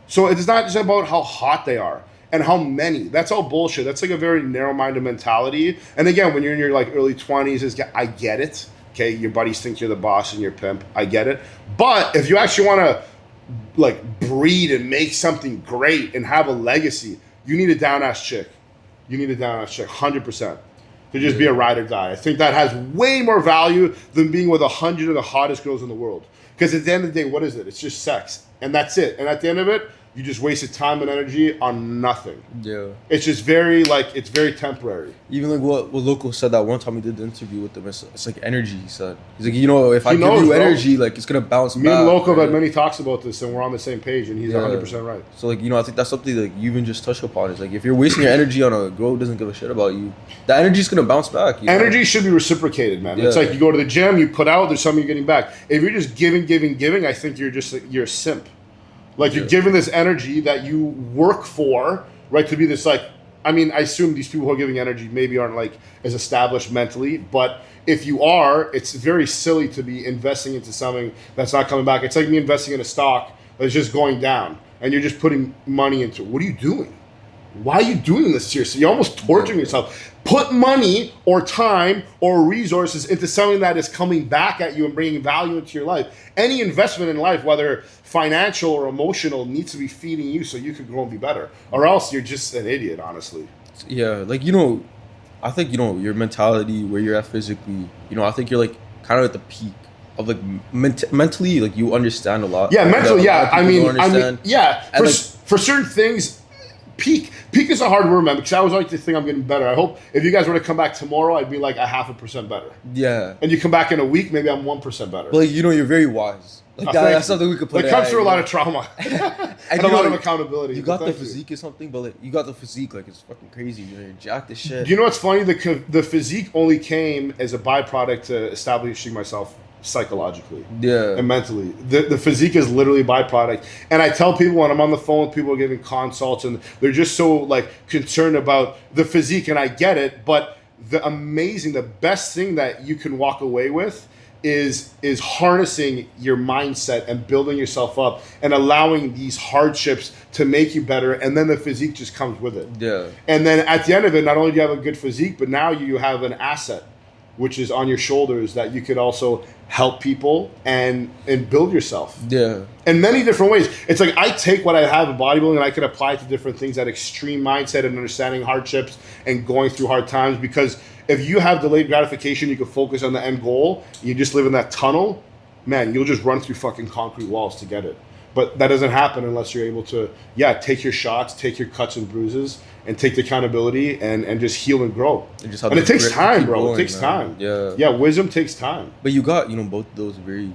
So it's not just about how hot they are and how many. That's all bullshit. That's like a very narrow-minded mentality. And again, when you're in your like early 20s, I get it. Okay, your buddies think you're the boss and you're pimp. I get it. But if you actually want to like breed and make something great and have a legacy, you need a down-ass chick. 100%. To just be a ride or die. I think that has way more value than being with 100 of the hottest girls in the world. Because at the end of the day, what is it? It's just sex. and that's it. And at the end of it, you just wasted time and energy on nothing. Yeah. It's just very it's very temporary. Even like what Loco said that one time he did the interview with him, it's like energy, he said. He's like, if I give you energy, like it's gonna bounce back. Me and Loco have had many talks about this, and we're on the same page, and he's 100% right. So like, I think that's something like you even just touched upon. Is like, if you're wasting your energy on a girl who doesn't give a shit about you, that energy's gonna bounce back. Energy should be reciprocated, man. It's like you go to the gym, you put out, there's something you're getting back. If you're just giving, I think you're a simp. Like, you're giving this energy that you work for, right, to be this, like, I mean, I assume these people who are giving energy maybe aren't, like, as established mentally, but if you are, it's very silly to be investing into something that's not coming back. It's like me investing in a stock that's just going down, and you're just putting money into it. What are you doing? Why are you doing this to yourself? You're almost torturing yourself. Put money or time or resources into something that is coming back at you and bringing value into your life. Any investment in life, whether financial or emotional, needs to be feeding you so you can grow and be better. Or else you're just an idiot, honestly. Yeah, like, I think, your mentality, where you're at physically, I think you're, like, kind of at the peak of, like, mentally, like, you understand a lot. Yeah, mentally, yeah. I mean, yeah. And for certain things, peak is a hard word, man, because I always like to think I'm getting better. I hope if you guys were to come back tomorrow, I'd be like 0.5% better. Yeah. And you come back in a week, maybe I'm 1% better. But, like, you're very wise. Like, that's something we could put. It comes through a lot of trauma and a lot of accountability. You got the physique or something, but like, you got the physique, like, it's fucking crazy. You're jacked as shit. You know what's funny? The physique only came as a byproduct to establishing myself psychologically, and mentally. The physique is literally a byproduct. And I tell people when I'm on the phone, people are giving consults, and they're just so like concerned about the physique, and I get it. But the best thing that you can walk away with is harnessing your mindset and building yourself up and allowing these hardships to make you better, and then the physique just comes with it. Yeah. And then at the end of it, not only do you have a good physique, but now you have an asset, which is on your shoulders, that you could also help people and build yourself. Yeah. In many different ways. It's like I take what I have in bodybuilding and I could apply it to different things, that extreme mindset and understanding hardships and going through hard times, because if you have delayed gratification, you can focus on the end goal, you just live in that tunnel, man, you'll just run through fucking concrete walls to get it. But that doesn't happen unless you're able to, take your shots, take your cuts and bruises, and take the accountability and just heal and grow. And it takes time, bro. It takes time. Yeah. Yeah, wisdom takes time. But you got, both those very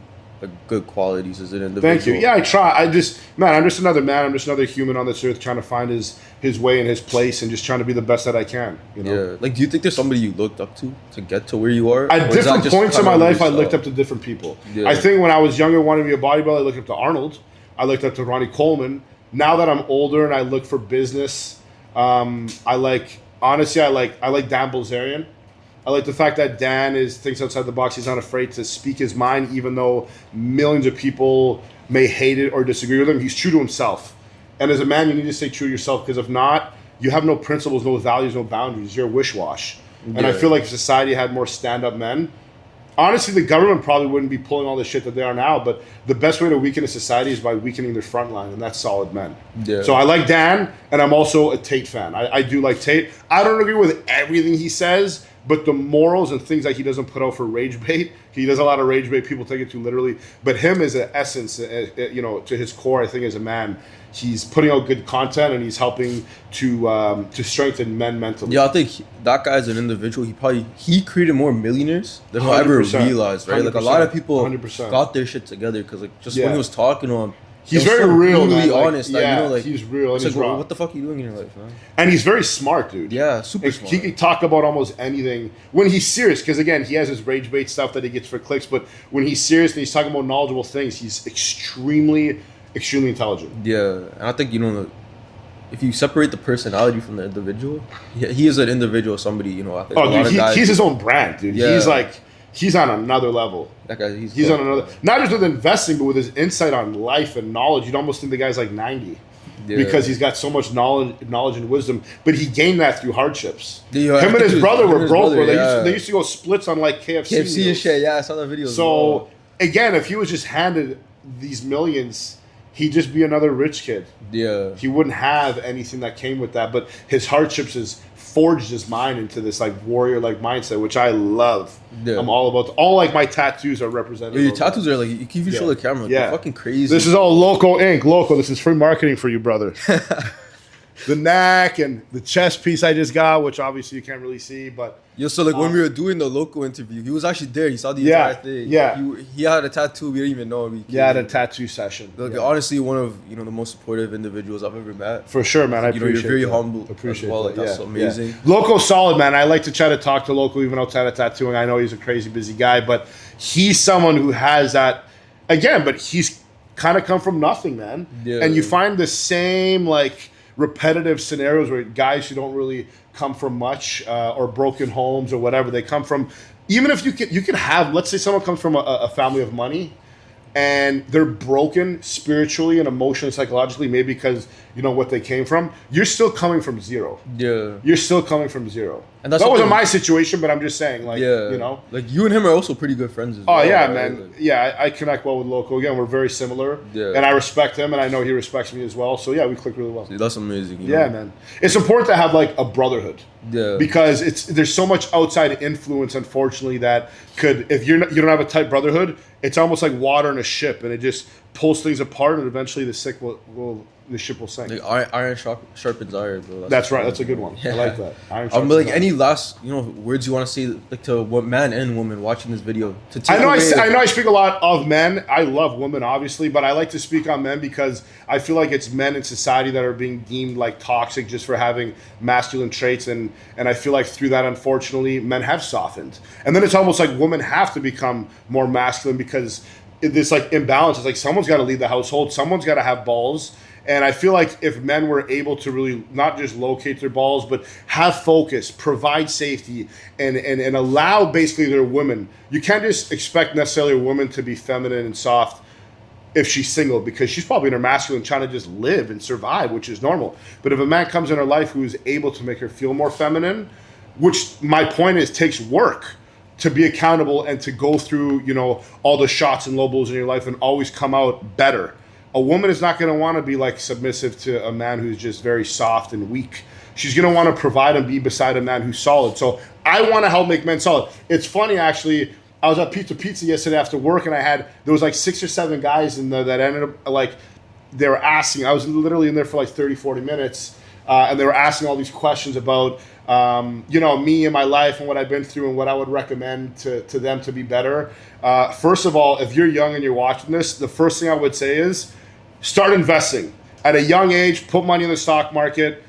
good qualities as an individual. Thank you. Yeah, I try. I'm just another man. I'm just another human on this earth trying to find his way and his place and just trying to be the best that I can. Yeah. Like, do you think there's somebody you looked up to get to where you are? At different points in my life, I looked up to different people. Yeah. I think when I was younger, wanting to be a bodybuilder, I looked up to Arnold. I looked up to Ronnie Coleman. Now that I'm older and I look for business, I like Dan Bilzerian. I like the fact that Dan thinks outside the box. He's not afraid to speak his mind, even though millions of people may hate it or disagree with him. He's true to himself. And as a man, you need to stay true to yourself, because if not, you have no principles, no values, no boundaries. You're a wish-wash. Yeah. And I feel like if society had more stand-up men, honestly, the government probably wouldn't be pulling all the shit that they are now, but the best way to weaken a society is by weakening their front line, and that's solid men. Yeah. So I like Dan, and I'm also a Tate fan. I do like Tate. I don't agree with everything he says, but the morals and things that he doesn't put out for rage bait, he does a lot of rage bait. People take it too literally. But him as an essence, to his core, I think as a man, he's putting out good content and he's helping to strengthen men mentally. Yeah, I think that guy as an individual, he created more millionaires than I ever realized, right? Like, a lot of people 100%. Got their shit together because, like, just when he was talking to him, he's very so real, man. Honest. Yeah, he's real and he's raw. What the fuck are you doing in your life, man? And he's very smart, dude. Yeah, super smart. He can talk about almost anything when he's serious, because, again, he has his rage bait stuff that he gets for clicks, but when he's serious and he's talking about knowledgeable things, he's extremely intelligent. Yeah, and I think, if you separate the personality from the individual, he is an individual, somebody, I think he's his own brand, dude. Yeah. He's on another level. That guy, he's on another, not just with investing, but with his insight on life and knowledge. You'd almost think the guy's like 90 because he's got so much knowledge and wisdom. But he gained that through hardships. Yeah, him and his brother were broke. They used to go splits on like KFC and shit. Yeah, I saw that video. So again, if he was just handed these millions, he'd just be another rich kid. Yeah. He wouldn't have anything that came with that. But his hardships has forged his mind into this like warrior like mindset, which I love. Yeah. I'm all about. All like my tattoos are representative. Your of tattoos that. are like, you can even show the camera. Yeah. They're fucking crazy. This is all Loco ink. Loco. This is free marketing for you, brother. The neck and the chest piece I just got, which obviously you can't really see, but Yo, so like when we were doing the Loco interview, he was actually there. He saw the entire thing. Yeah. He had a tattoo. We didn't even know. Yeah, at a tattoo session. Like yeah. honestly, one of the most supportive individuals I've ever met. For sure, man. I appreciate you're very that. humble. Appreciate as well. that. Like, that's amazing. Yeah. Loco's solid, man. I like to try to talk to Loco even outside of tattooing. I know he's a crazy busy guy, but he's someone who has that again. But he's kind of come from nothing, man. Yeah. And you find the same like repetitive scenarios where guys who don't really come from much or broken homes or whatever, they come from, even if you can have, let's say someone comes from a family of money and they're broken spiritually and emotionally, psychologically, maybe because you know what they came from, you're still coming from zero. Yeah. You're still coming from zero. And that's that wasn't my situation, but I'm just saying, like, you know. Like, you and him are also pretty good friends as well. Oh, yeah, right? man. Like, yeah, I connect well with Loco. Again, we're very similar. Yeah. And I respect him, and I know he respects me as well. So, yeah, we click really well. dude, that's amazing. You Yeah, know? man. It's important to have, like, a brotherhood. Yeah. Because there's so much outside influence, unfortunately, that could, if you don't have a tight brotherhood, it's almost like water in a ship, and it just pulls things apart, and eventually the ship will sink. Like iron sharpens iron, bro. That's right. That's a good one. Yeah. I like that. Iron But sharpens like iron. any last words you want to say like to what man and woman watching this video to take I know away, I know I speak a lot of men. I love women, obviously, but I like to speak on men because I feel like it's men in society that are being deemed like toxic just for having masculine traits, and I feel like through that, unfortunately, men have softened, and then it's almost like women have to become more masculine because this like imbalance is like someone's got to lead the household, someone's got to have balls. And I feel like if men were able to really not just locate their balls, but have focus, provide safety, and allow basically their women, you can't just expect necessarily a woman to be feminine and soft if she's single, because she's probably in her masculine trying to just live and survive, which is normal. But if a man comes in her life who is able to make her feel more feminine, which my point is takes work to be accountable and to go through, all the shots and low blows in your life and always come out better. A woman is not going to want to be like submissive to a man who's just very soft and weak. She's going to want to provide and be beside a man who's solid. So I want to help make men solid. It's funny, actually. I was at Pizza yesterday after work, and there was like 6 or 7 guys in there that ended up like, they were asking. I was literally in there for like 30, 40 minutes, and they were asking all these questions about, me and my life and what I've been through and what I would recommend to them to be better. First of all, if you're young and you're watching this, the first thing I would say is start investing. At a young age, put money in the stock market,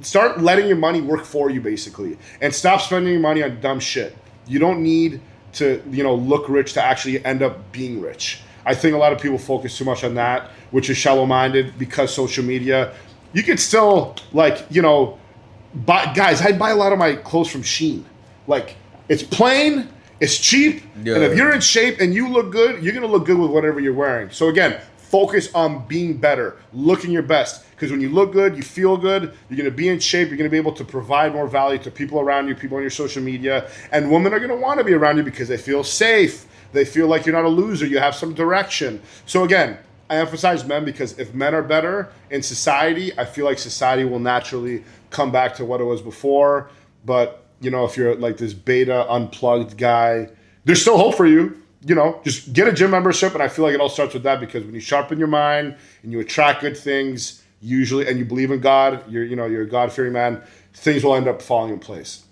start letting your money work for you, basically, and stop spending your money on dumb shit. You don't need to, look rich to actually end up being rich. I think a lot of people focus too much on that, which is shallow-minded because social media. You could still, guys, I buy a lot of my clothes from Shein. Like, it's plain, it's cheap, and if you're in shape and you look good, you're going to look good with whatever you're wearing. So again, focus on being better, looking your best. Because when you look good, you feel good, you're going to be in shape, you're going to be able to provide more value to people around you, people on your social media. And women are going to want to be around you because they feel safe. They feel like you're not a loser, you have some direction. So again, I emphasize men because if men are better in society, I feel like society will naturally come back to what it was before. But, if you're like this beta unplugged guy, there's still hope for you. Just get a gym membership, and I feel like it all starts with that, because when you sharpen your mind and you attract good things, usually, and you believe in God, you're a God-fearing man, things will end up falling in place.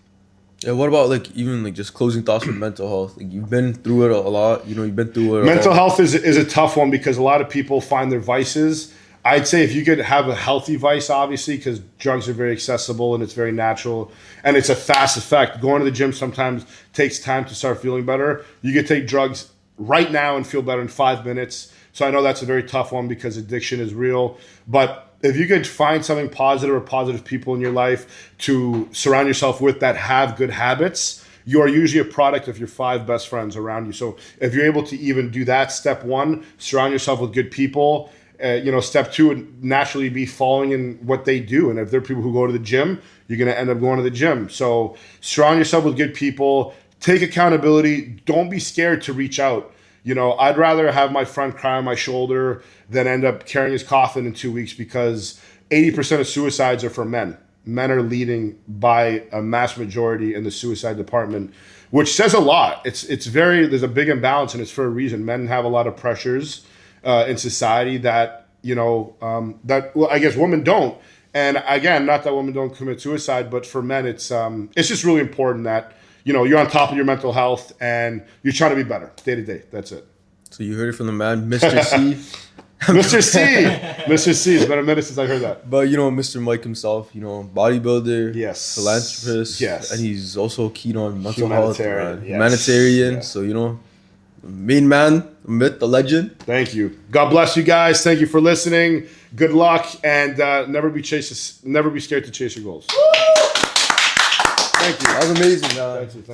Yeah, what about even just closing thoughts with mental health? Like, you've been through it a lot. You've been through it. Mental health is a tough one because a lot of people find their vices. I'd say if you could have a healthy vice, obviously, because drugs are very accessible and it's very natural and it's a fast effect. Going to the gym sometimes takes time to start feeling better. You could take drugs right now and feel better in 5 minutes. So I know that's a very tough one because addiction is real. But if you could find something positive or positive people in your life to surround yourself with that have good habits, you are usually a product of your 5 best friends around you. So if you're able to even do that, step 1, surround yourself with good people. Step 2 would naturally be following in what they do. And if they're people who go to the gym, you're going to end up going to the gym. So surround yourself with good people. Take accountability. Don't be scared to reach out. You know, I'd rather have my friend cry on my shoulder than end up carrying his coffin in 2 weeks, because 80% of suicides are for men. Men are leading by a mass majority in the suicide department, which says a lot. There's a big imbalance, and it's for a reason. Men have a lot of pressures in society that, I guess women don't. And again, not that women don't commit suicide, but for men, it's just really important that, you're on top of your mental health and you're trying to be better day to day. That's it. So you heard it from the man, Mr. C. Mr. C. Mr. C. It's been a minute since I heard that. But, Mr. Mike himself, bodybuilder, yes, philanthropist, yes, and he's also keen on mental health, yes. humanitarian. Yeah. So, the main man, the myth, the legend. Thank you. God bless you guys. Thank you for listening. Good luck, and never be scared to chase your goals. Thank you. That was amazing.